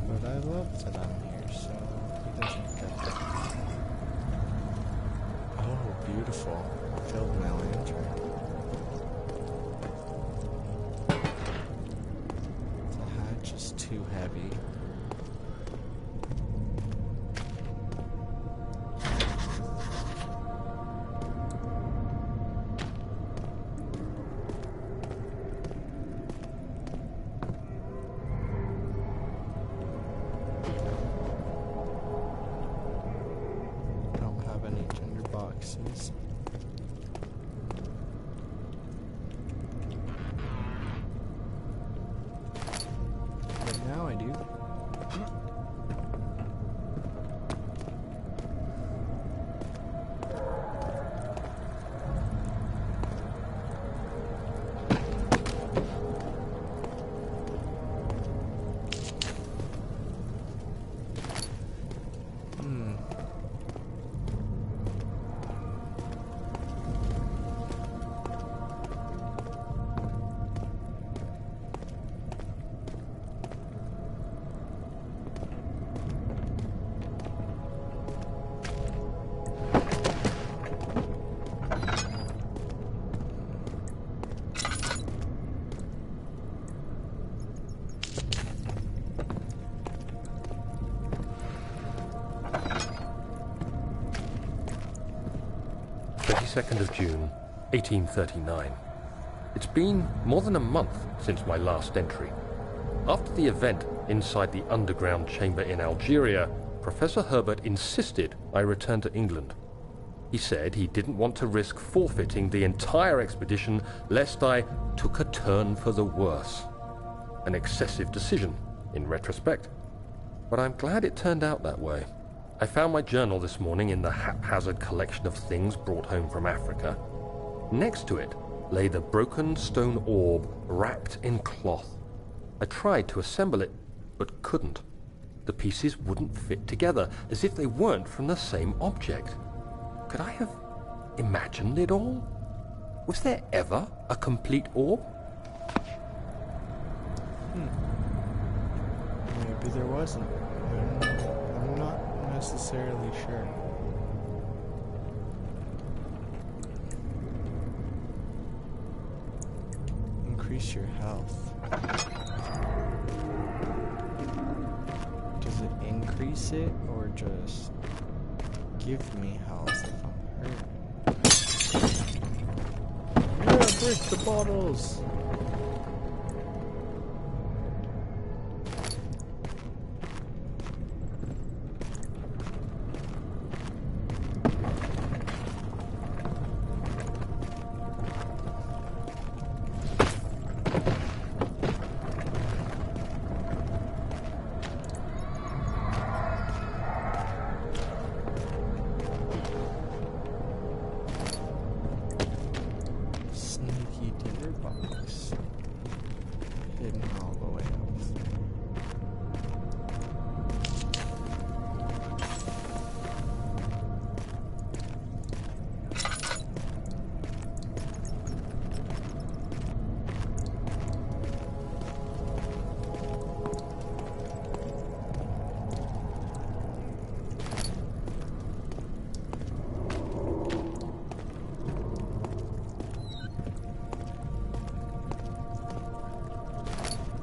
But I love that I'm here, so he doesn't get that. Oh, beautiful. I filled my lantern. The hatch is too heavy. Boxes. But now I do. Of June, 1839. It's been more than a month since my last entry. After the event inside the underground chamber in Algeria, Professor Herbert insisted I return to England. He said he didn't want to risk forfeiting the entire expedition lest I took a turn for the worse. An excessive decision, in retrospect. But I'm glad it turned out that way. I found my journal this morning in the haphazard collection of things brought home from Africa. Next to it lay the broken stone orb wrapped in cloth. I tried to assemble it, but couldn't. The pieces wouldn't fit together, as if they weren't from the same object. Could I have imagined it all? Was there ever a complete orb? Maybe there wasn't. I'm not necessarily sure. Increase your health. Does it increase it or just give me health if I'm hurt? Yeah, break the bottles!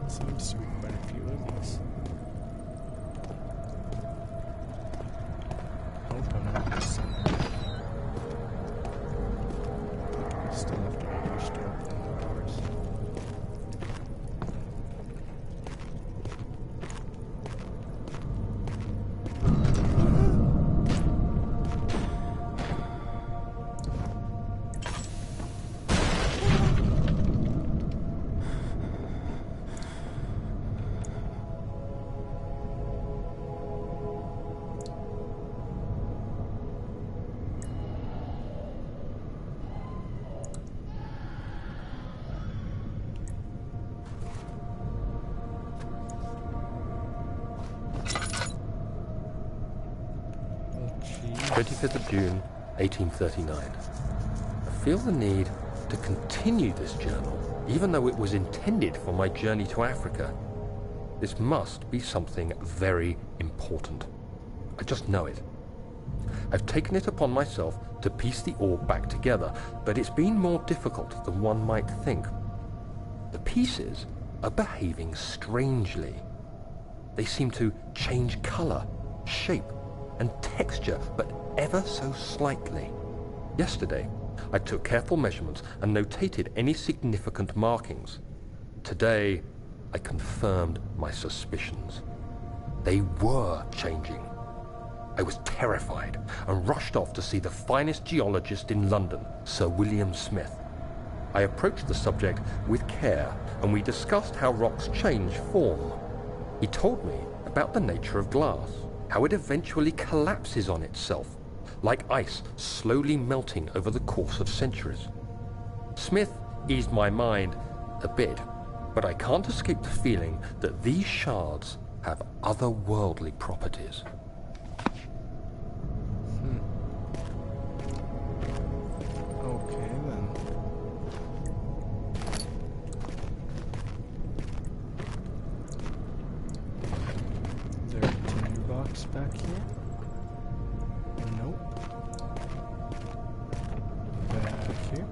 Seems to be quite a few of these. Hope I'm not missing. Still have to push to open the doors. Oh, 25th of June, 1839. I feel the need to continue this journal, even though it was intended for my journey to Africa. This must be something very important. I just know it. I've taken it upon myself to piece the orb back together, but it's been more difficult than one might think. The pieces are behaving strangely. They seem to change color, shape, and texture, but ever so slightly. Yesterday, I took careful measurements and notated any significant markings. Today, I confirmed my suspicions. They were changing. I was terrified and rushed off to see the finest geologist in London, Sir William Smith. I approached the subject with care, and we discussed how rocks change form. He told me about the nature of glass, how it eventually collapses on itself, like ice slowly melting over the course of centuries. Smith eased my mind a bit, but I can't escape the feeling that these shards have otherworldly properties. Okay then. Is there a tinderbox back here? Nope. Back here?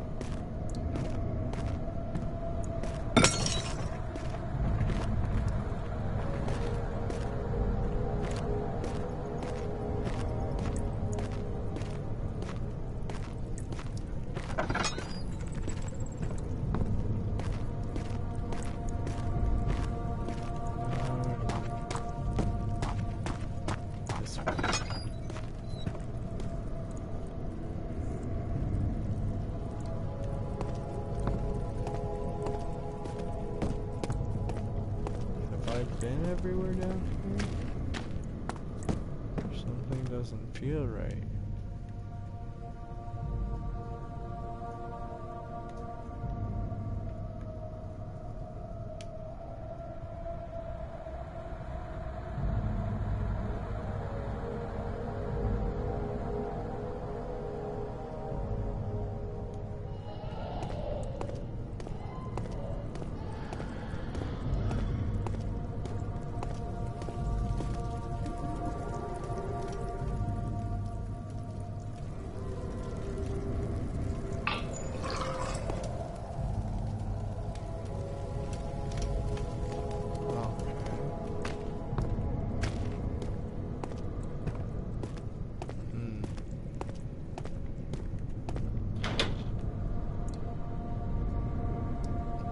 This way. everywhere down here? Something doesn't feel right.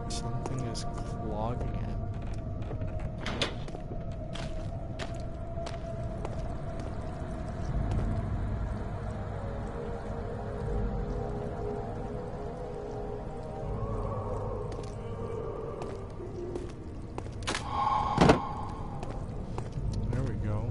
Something is clogging it. There we go.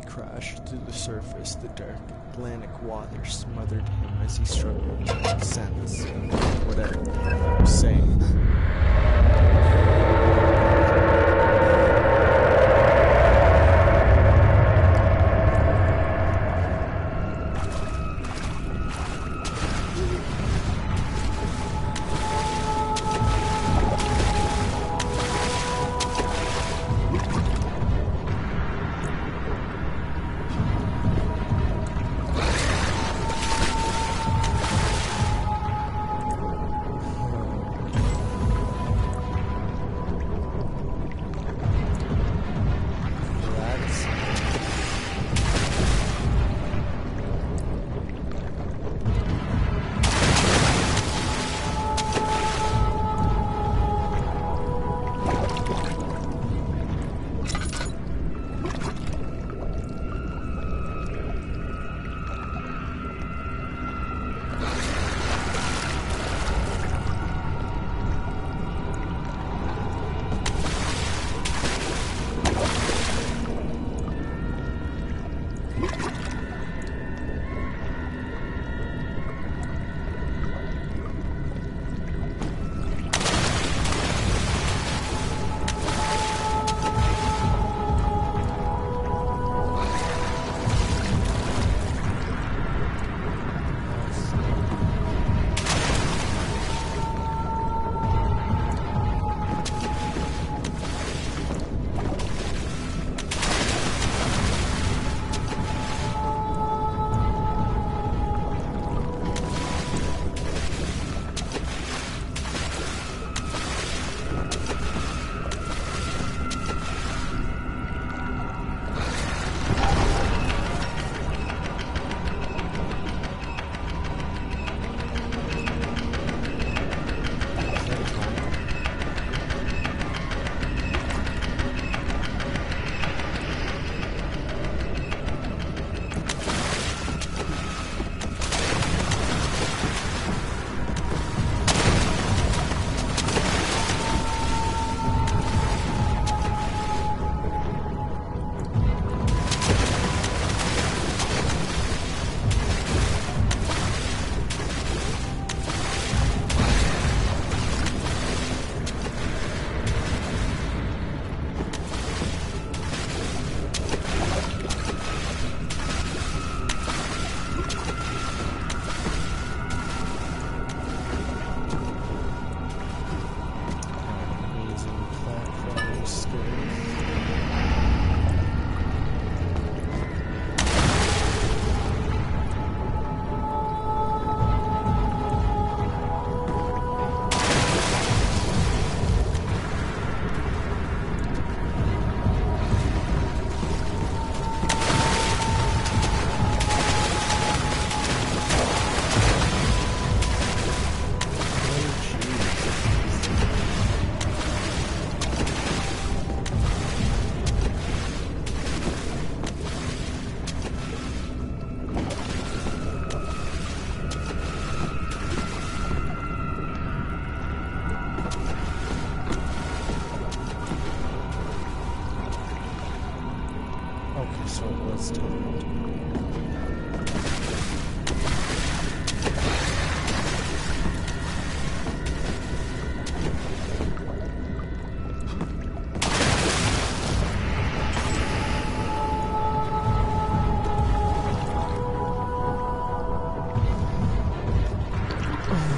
Crashed to the surface. The dark Atlantic water smothered him as he struggled to make sense of whatever he was saying.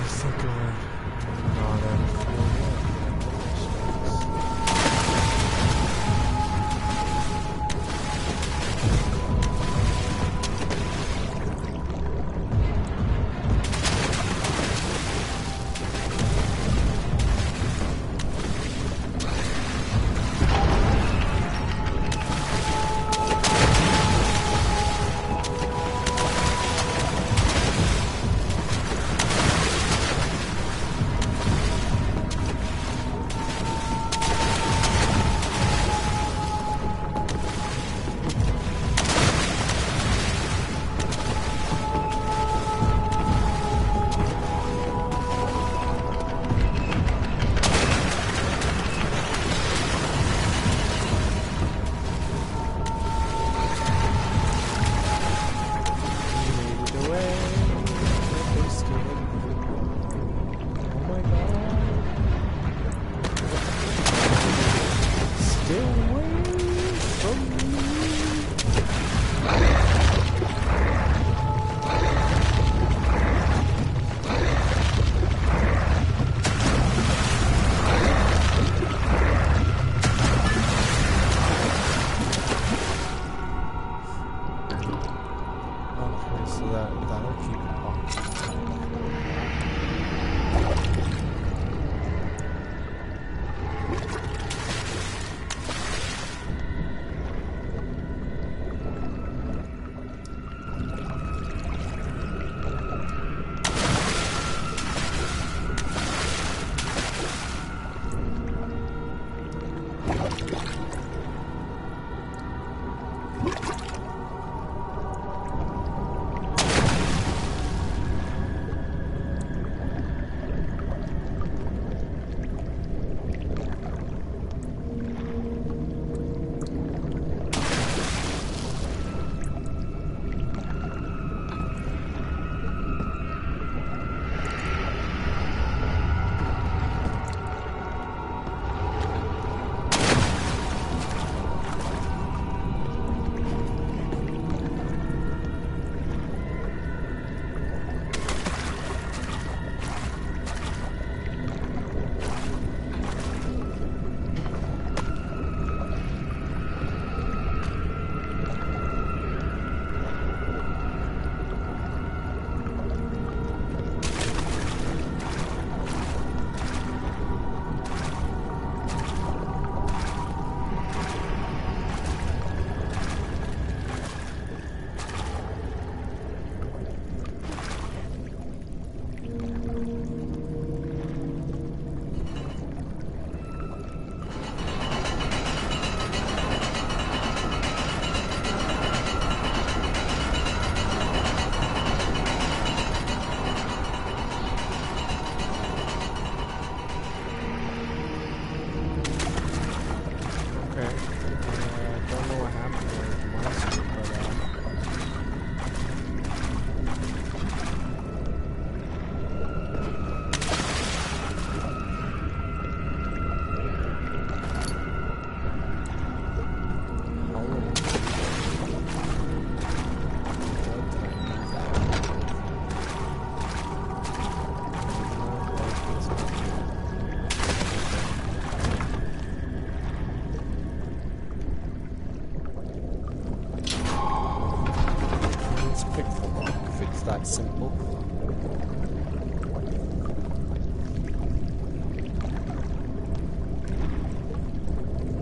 so good. Not at full yet. That simple.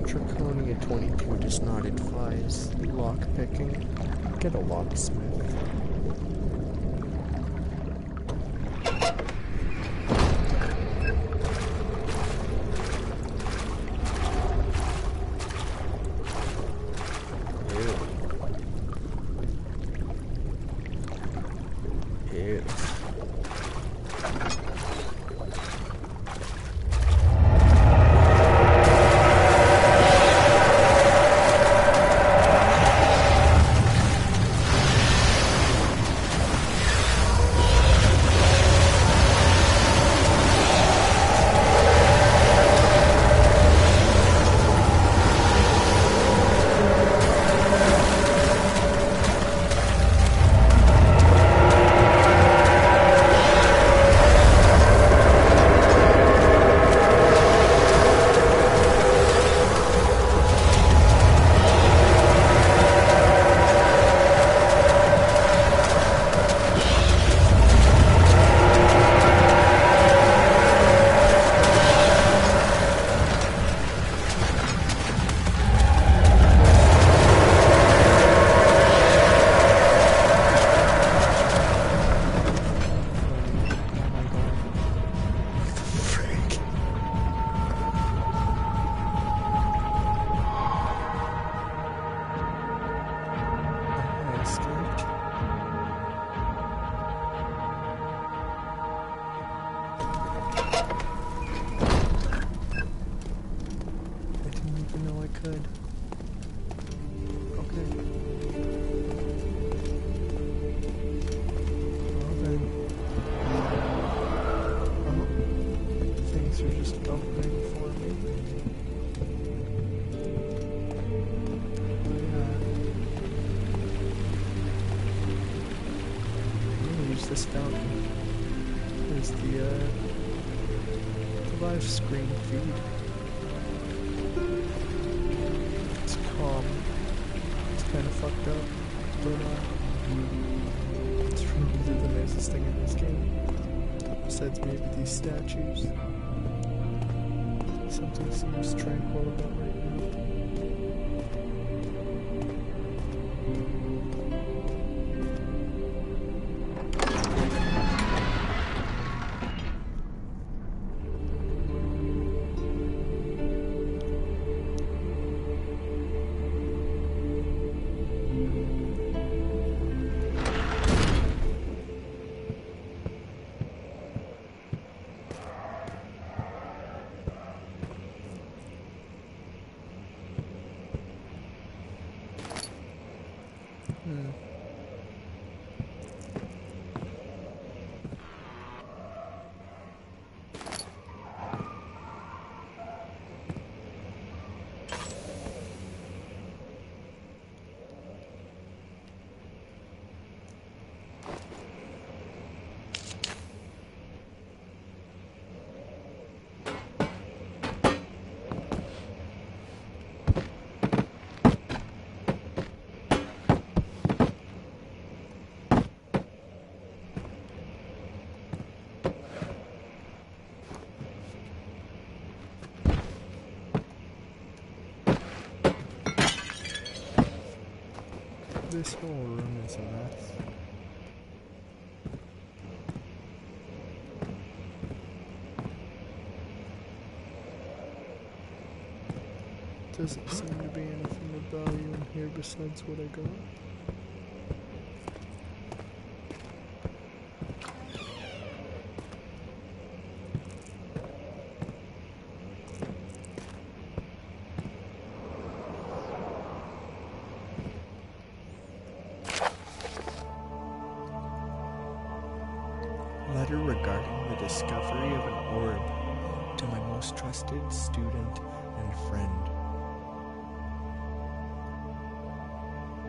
Drakonia22 does not advise lockpicking. Get a locksmith. something for me. I'm gonna use this fountain as the live screen feed. It's calm. It's kind of fucked up, but it's really the nicest thing in this game. Besides maybe these statues. Something seems tranquil about right now. This whole room is a mess. Doesn't seem to be anything of value in here besides what I got. Letter regarding the discovery of an orb to my most trusted student and friend,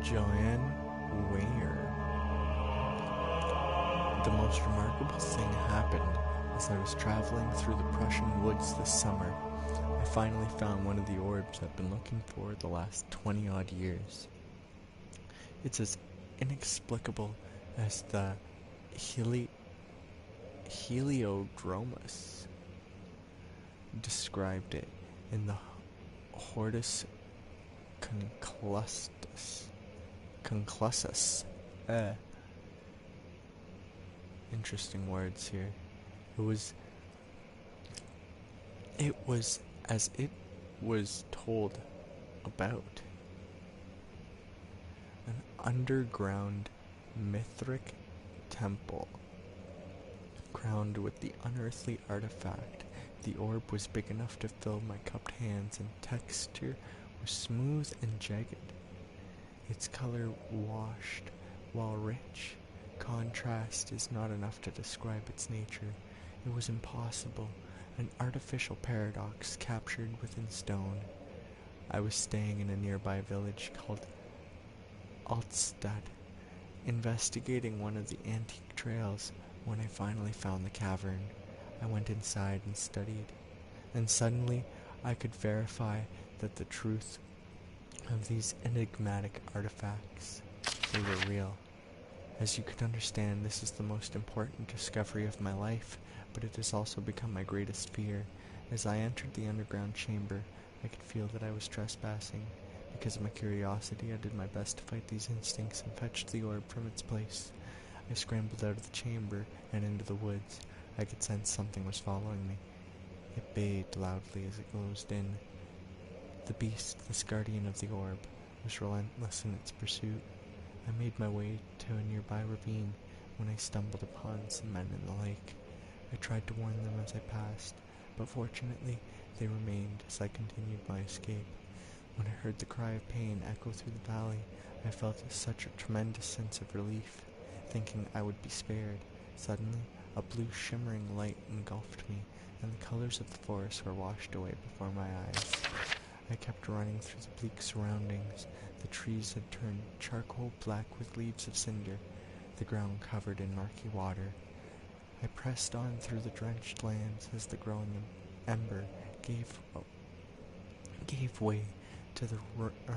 Joanne Weyer. The most remarkable thing happened as I was traveling through the Prussian woods this summer. I finally found one of the orbs I've been looking for the last 20-odd years. It's as inexplicable as the Heliodromus described it in the Hortus Conclussus. Interesting words here. It was as it was told about. An underground Mithric temple crowned with the unearthly artifact. The orb was big enough to fill my cupped hands, and texture was smooth and jagged. Its color washed, while rich. Contrast is not enough to describe its nature. It was impossible, an artificial paradox captured within stone. I was staying in a nearby village called Altstadt, investigating one of the antique trails. When I finally found the cavern, I went inside and studied, and suddenly I could verify that the truth of these enigmatic artifacts, they were real. As you can understand, this is the most important discovery of my life, but it has also become my greatest fear. As I entered the underground chamber, I could feel that I was trespassing. Because of my curiosity, I did my best to fight these instincts and fetch the orb from its place. I scrambled out of the chamber and into the woods. I could sense something was following me. It bayed loudly as it closed in. The beast, this guardian of the orb, was relentless in its pursuit. I made my way to a nearby ravine when I stumbled upon some men in the lake. I tried to warn them as I passed, but fortunately they remained as I continued my escape. When I heard the cry of pain echo through the valley, I felt such a tremendous sense of relief, thinking I would be spared. Suddenly, A blue shimmering light engulfed me, and the colors of the forest were washed away before my eyes. I kept running through the bleak surroundings. The trees had turned charcoal black with leaves of cinder, the ground covered in murky water. I pressed on through the drenched lands as the growing ember gave way to the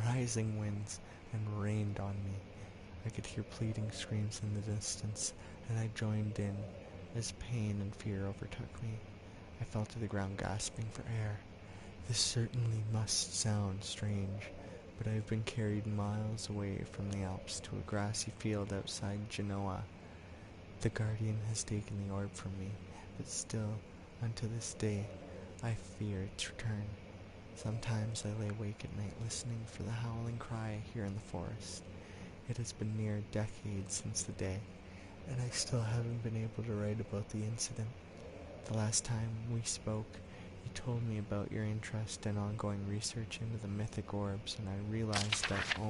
rising winds and rained on me. I could hear pleading screams in the distance, and I joined in as pain and fear overtook me. I fell to the ground gasping for air. This certainly must sound strange, but I have been carried miles away from the Alps to a grassy field outside Genoa. The Guardian has taken the orb from me, but still, unto this day, I fear its return. Sometimes I lay awake at night listening for the howling cry I hear in the forest. It has been near decades since the day, and I still haven't been able to write about the incident. The last time we spoke, you told me about your interest and ongoing research into the mythic orbs, and I realized that I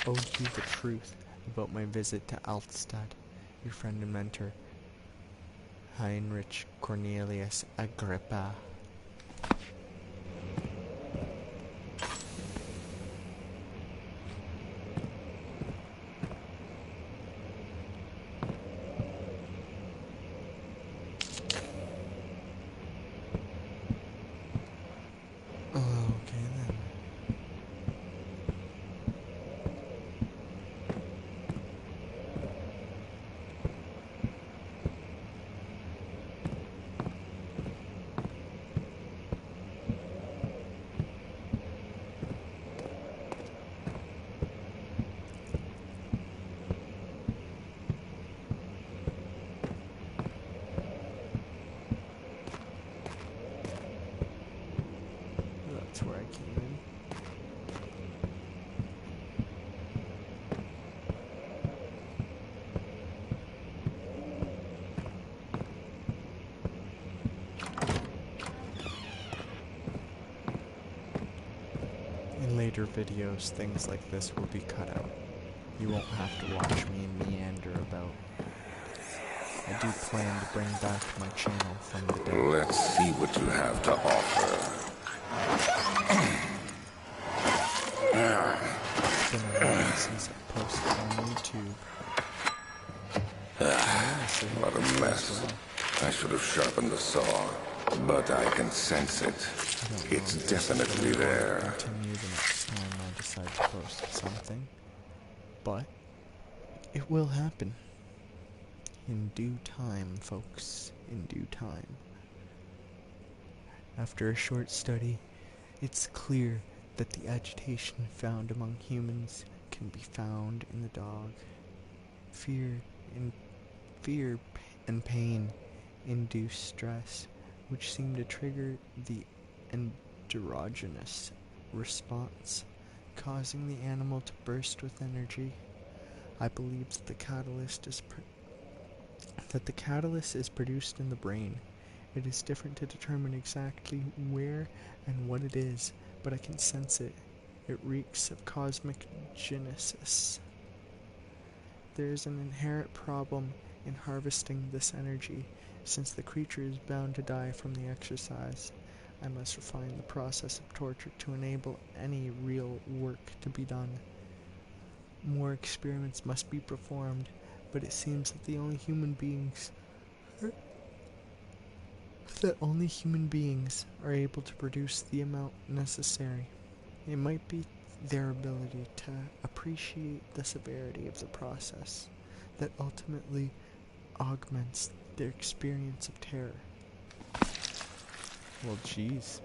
owed you the truth about my visit to Altstadt. Your friend and mentor, Heinrich Cornelius Agrippa. That's where I came in. In later videos, things like this will be cut out. You won't have to watch me meander about. I do plan to bring back my channel from the dead. Let's see what you have to offer. It's been a while since I posted on YouTube. What a mess. I should have sharpened the saw, but I can sense it. It's definitely there. Continue the next time I decide to post something, but it will happen. In due time, folks. In due time. After a short study, it's clear that the agitation found among humans can be found in the dog. Fear and pain induce stress, which seem to trigger the endogenous response, causing the animal to burst with energy. I believe that the catalyst is produced in the brain. It is different to determine exactly where and what it is, but I can sense it. It reeks of cosmic genesis. There is an inherent problem in harvesting this energy, since the creature is bound to die from the exercise. I must refine the process of torture to enable any real work to be done. More experiments must be performed, but it seems that only human beings are able to produce the amount necessary. It might be their ability to appreciate the severity of the process that ultimately augments their experience of terror. Well, jeez.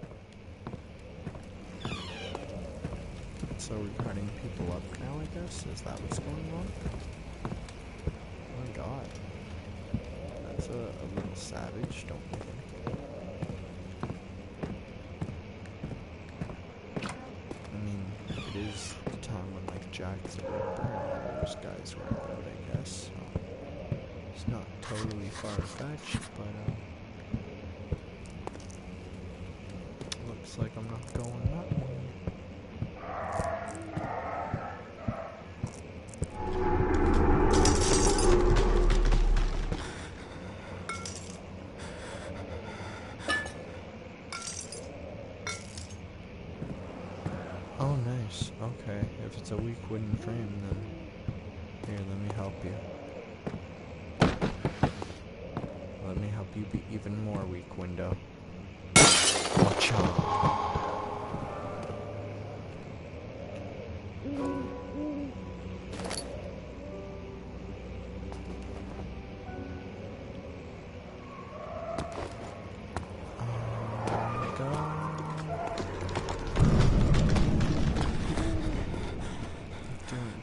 So we're cutting people up now, I guess? Is that what's going on? Oh my god. That's a little savage, don't you think? I mean, it is the time when, like, Jack the Ripper and all those guys were about, I guess. So it's not totally far-fetched, but, looks like I'm not going that way. house. Okay, if it's a weak wooden frame, then here, let me help you. Let me help you be even more weak, window. Watch out.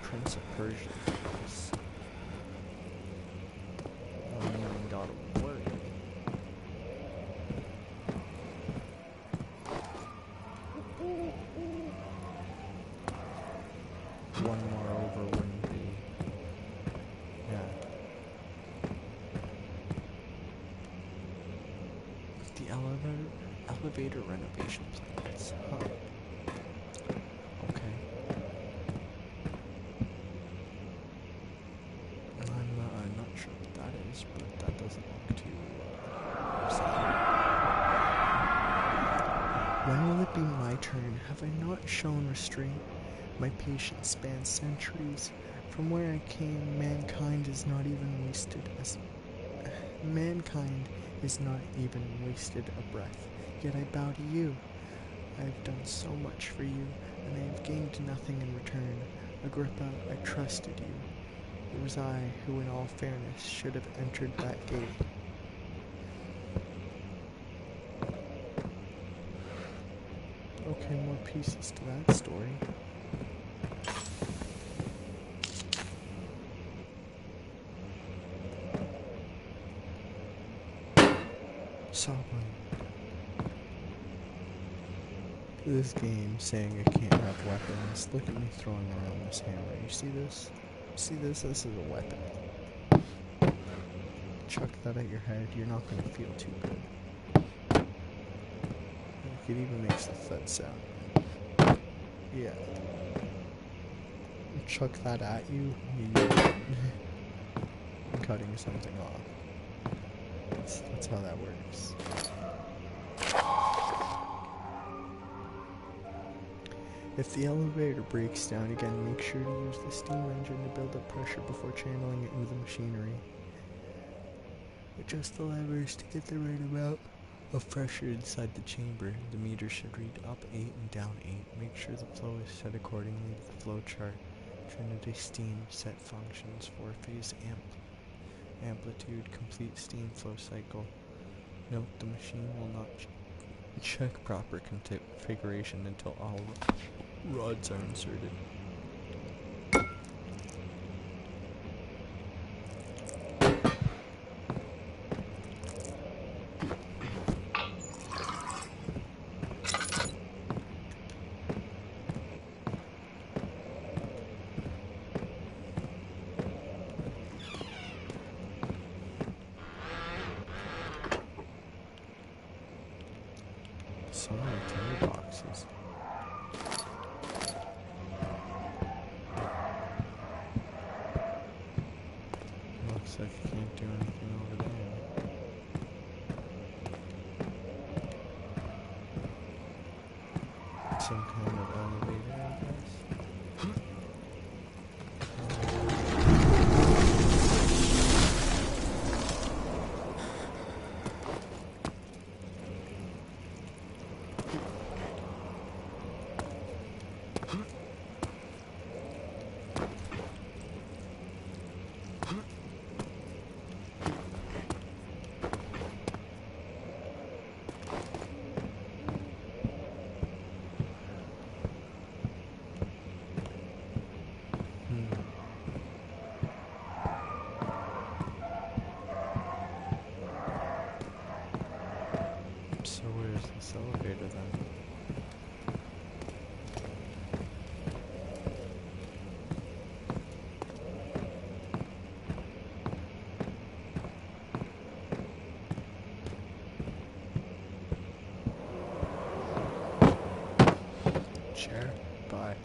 Prince of Persia things. I don't even gotta worry. One more over wouldn't be. Yeah. The elevator renovation plans. Huh. Okay. I'm not sure what that is, but that doesn't look too exciting. When will it be my turn? Have I not shown restraint? My patience spans centuries. From where I came, mankind is not even wasted a breath. Yet I bow to you. I have done so much for you, and I have gained nothing in return. Agrippa, I trusted you. It was I who, in all fairness, should have entered that gate. Okay, more pieces to that story. Sovereign. This game saying I can't have weapons. Look at me throwing around this hammer. You see this? See this? This is a weapon. Chuck that at your head, you're not going to feel too good. It even makes the thud sound. Yeah. Chuck that at you, you're cutting something off. That's how that works. If the elevator breaks down again, make sure to use the steam engine to build up pressure before channeling it into the machinery. Adjust the levers to get the right amount of pressure inside the chamber. The meter should read up 8 and down 8. Make sure the flow is set accordingly to the flow chart. Trinity steam set functions 4-phase amplitude, complete steam flow cycle. Note the machine will not check proper configuration until all rods are inserted. So many tinder boxes. Looks like I can't do anything over there. Some kind of elevator, I guess. So where's this elevator then? Chair? Bye.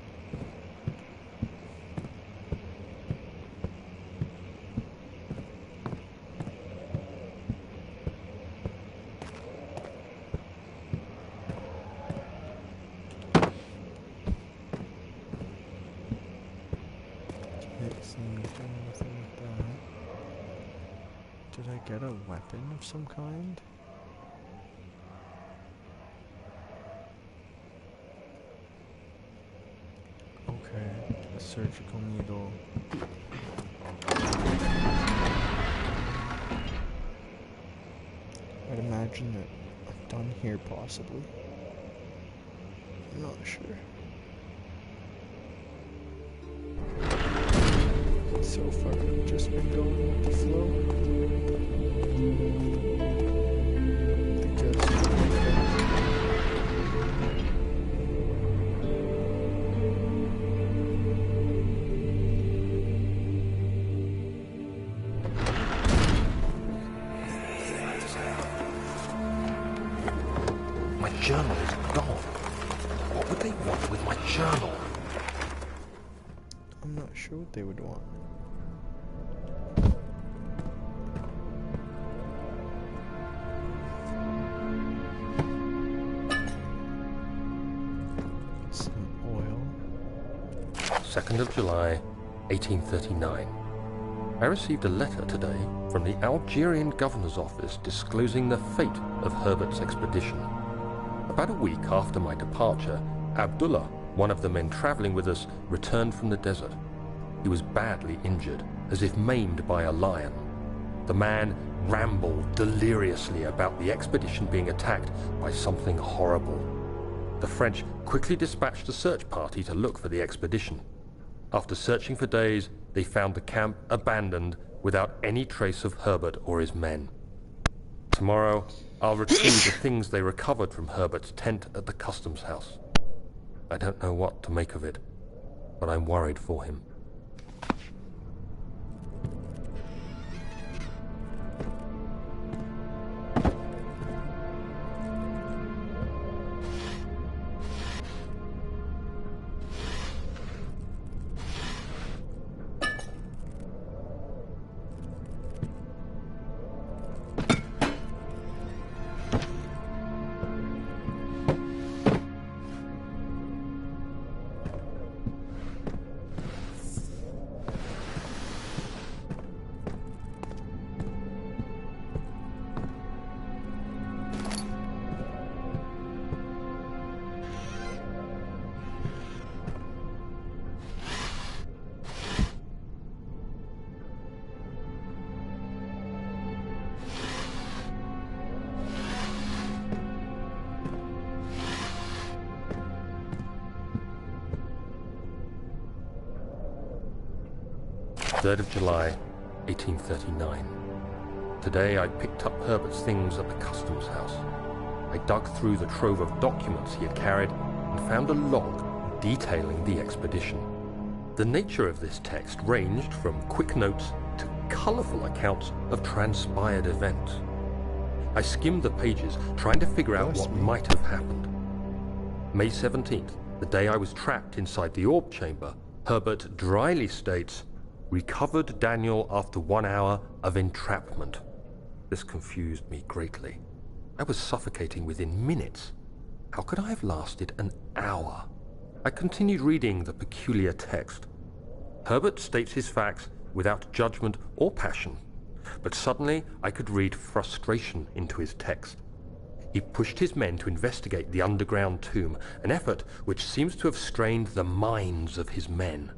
weapon of some kind? Okay, a surgical needle. I'd imagine that I'm done here, possibly. I'm not sure. So far, I've just been going with the flow. My journal is gone. What would they want with my journal? I'm not sure what they would want. Some oil. 2nd of July, 1839. I received a letter today from the Algerian governor's office disclosing the fate of Herbert's expedition. About a week after my departure, Abdullah, one of the men traveling with us, returned from the desert. He was badly injured, as if maimed by a lion. The man rambled deliriously about the expedition being attacked by something horrible. The French quickly dispatched a search party to look for the expedition. After searching for days, they found the camp abandoned without any trace of Herbert or his men. Tomorrow, I'll retrieve the things they recovered from Herbert's tent at the customs house. I don't know what to make of it, but I'm worried for him. Third of July, 1839. Today I picked up Herbert's things at the customs house. I dug through the trove of documents he had carried and found a log detailing the expedition. The nature of this text ranged from quick notes to colourful accounts of transpired events. I skimmed the pages, trying to figure out what might have happened. May 17th, the day I was trapped inside the orb chamber, Herbert dryly states, "Recovered Daniel after 1 hour of entrapment." This confused me greatly. I was suffocating within minutes. How could I have lasted an hour? I continued reading the peculiar text. Herbert states his facts without judgment or passion, but suddenly I could read frustration into his text. He pushed his men to investigate the underground tomb, an effort which seems to have strained the minds of his men.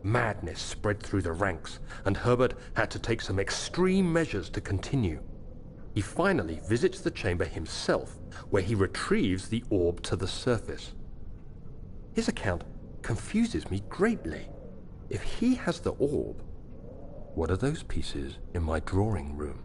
Madness spread through the ranks, and Herbert had to take some extreme measures to continue. He finally visits the chamber himself, where he retrieves the orb to the surface. His account confuses me greatly. If he has the orb, what are those pieces in my drawing room?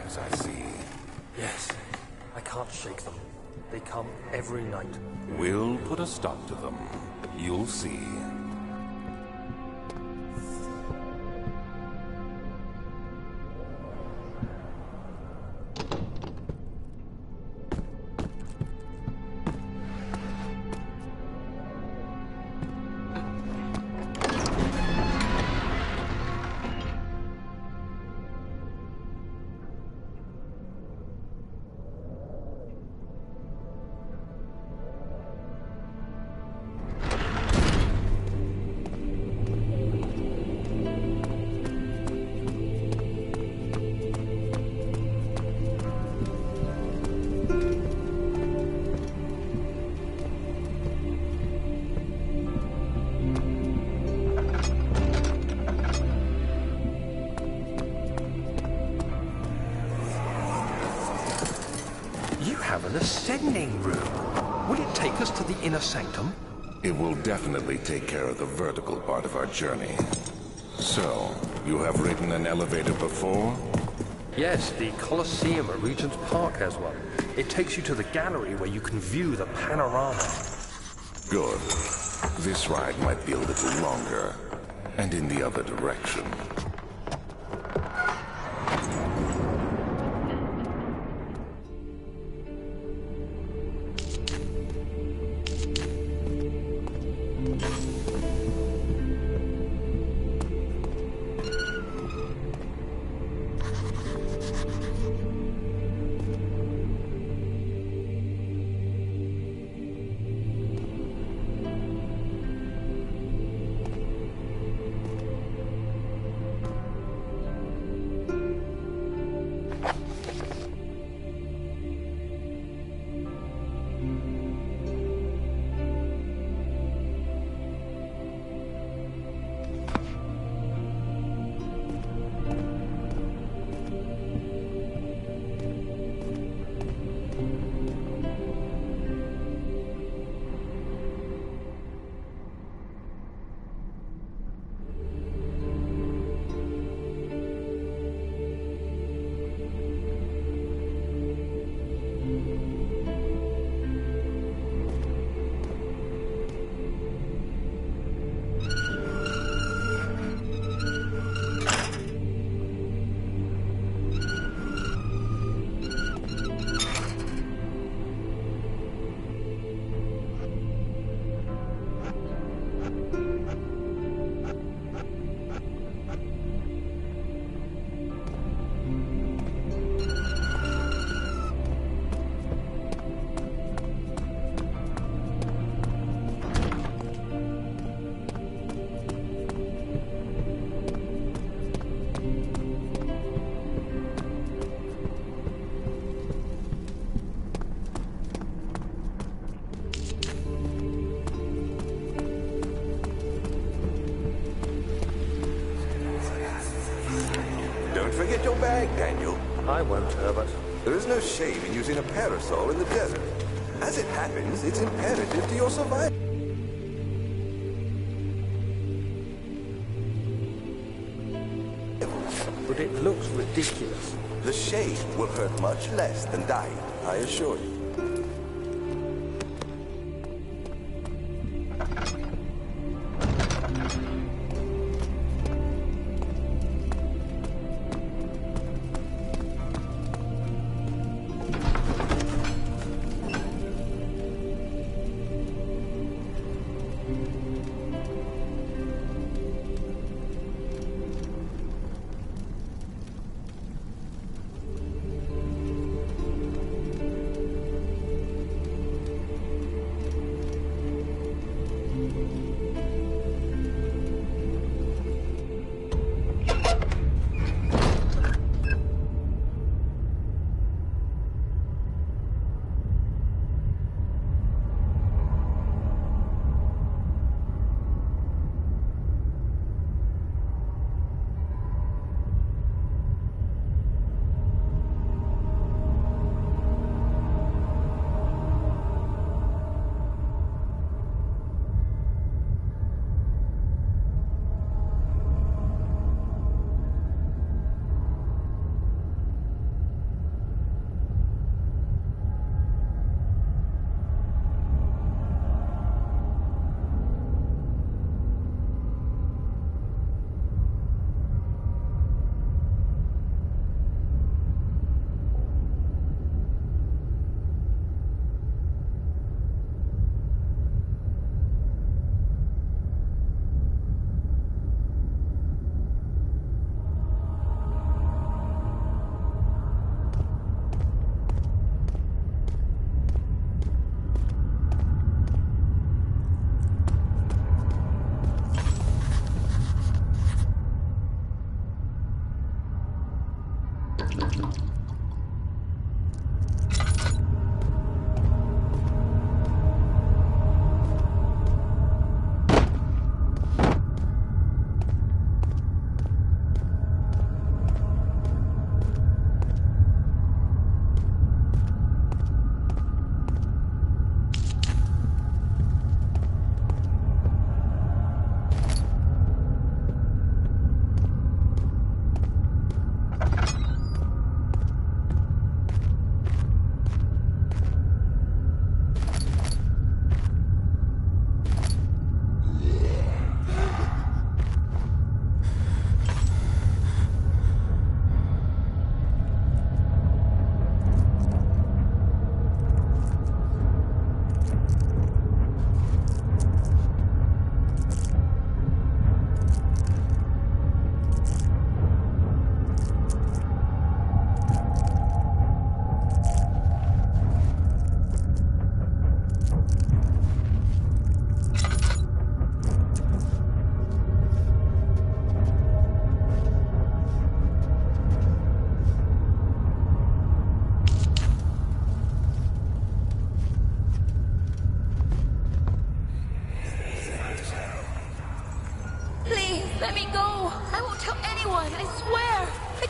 nightmares, I see. Yes, I can't shake them. They come every night. We'll put a stop to them. You'll see. An ascending room. Will it take us to the inner sanctum? It will definitely take care of the vertical part of our journey. So, you have ridden an elevator before? Yes, the Colosseum at Regent's Park has one. It takes you to the gallery where you can view the panorama. Good. This ride might be a little longer, and in the other direction. Forget your bag, Daniel. I won't, Herbert. There is no shame in using a parasol in the desert. As it happens, it's imperative to your survival. But it looks ridiculous. The shade will hurt much less than dying, I assure you.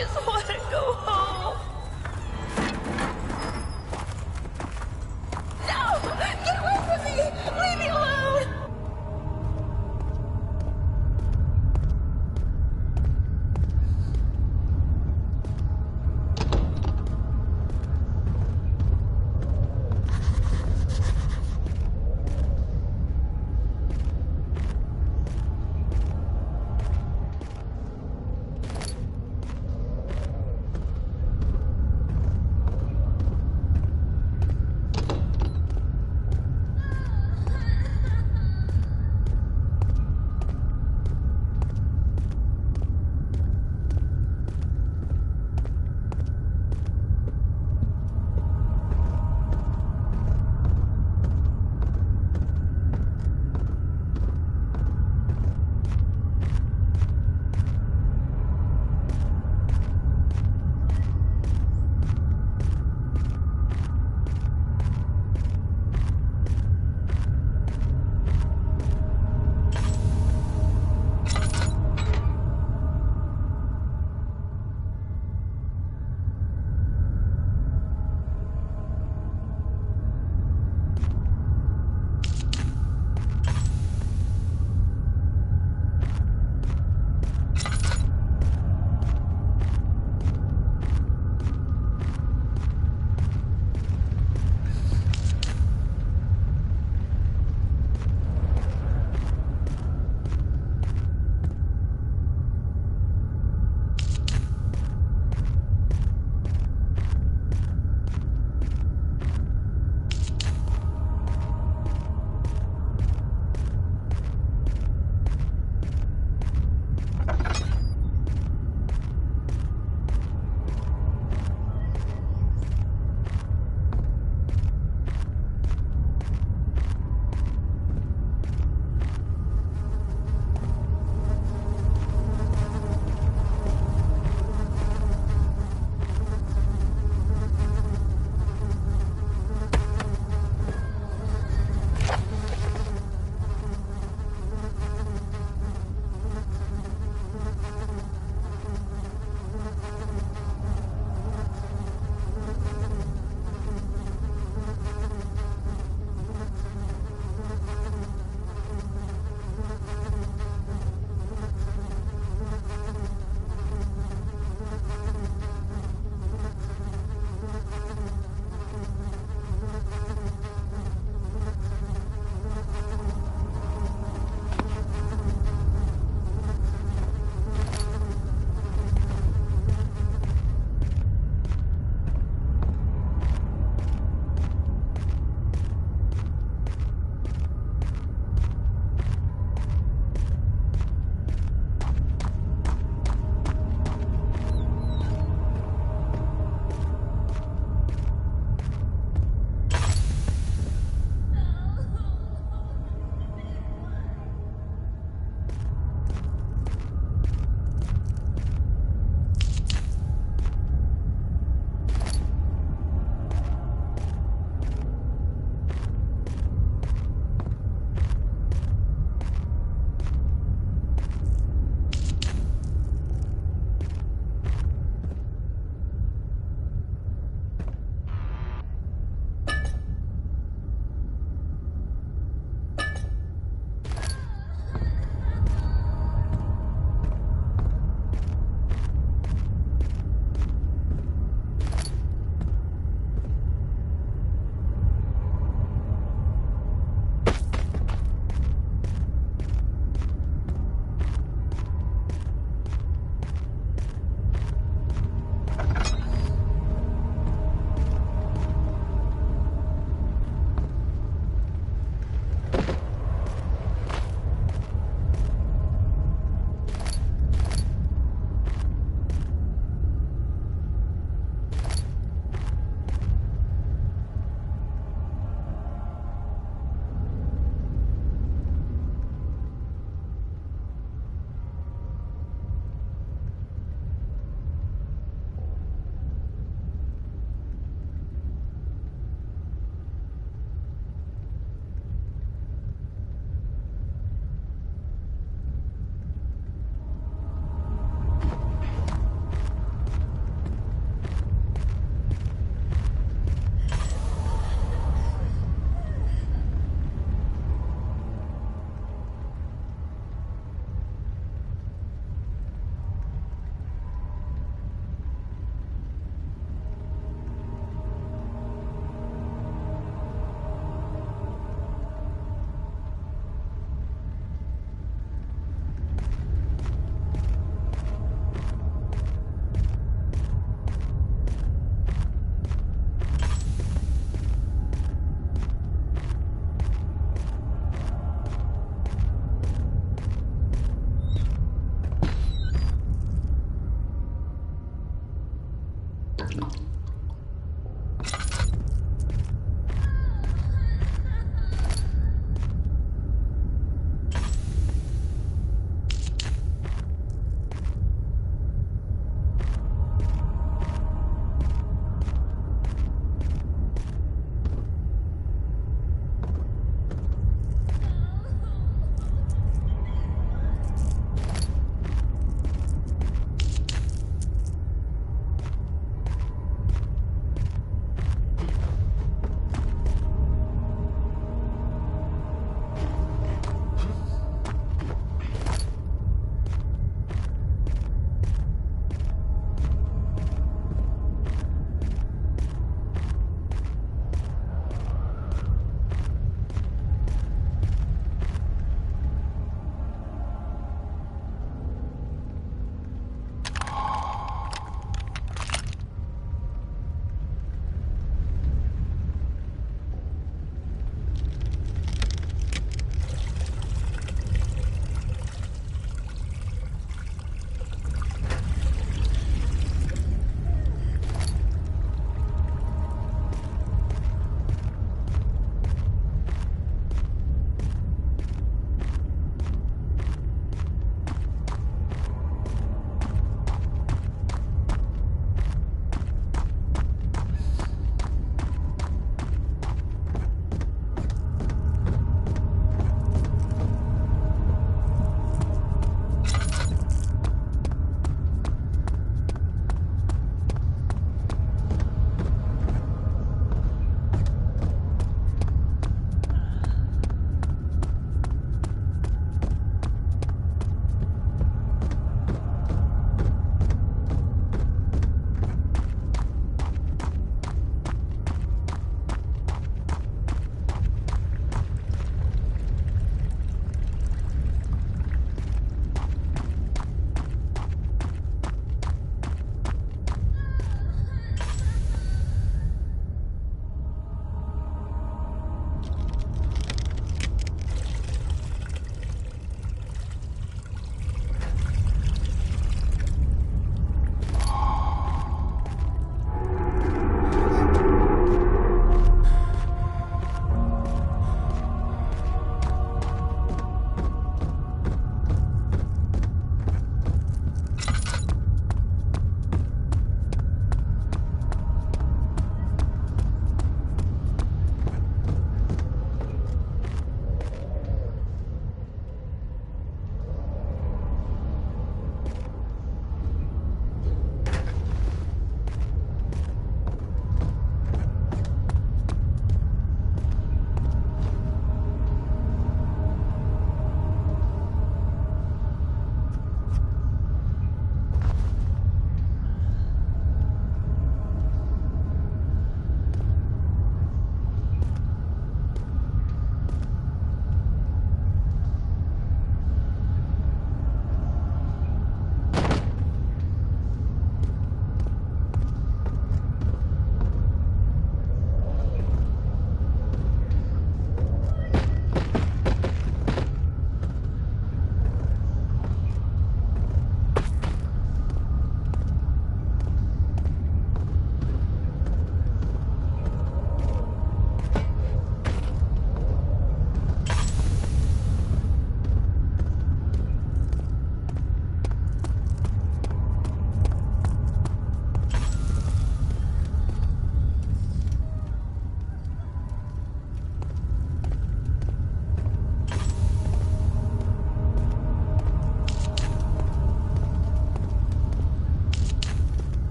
just want to go home. No! Get away from me! Leave me alone!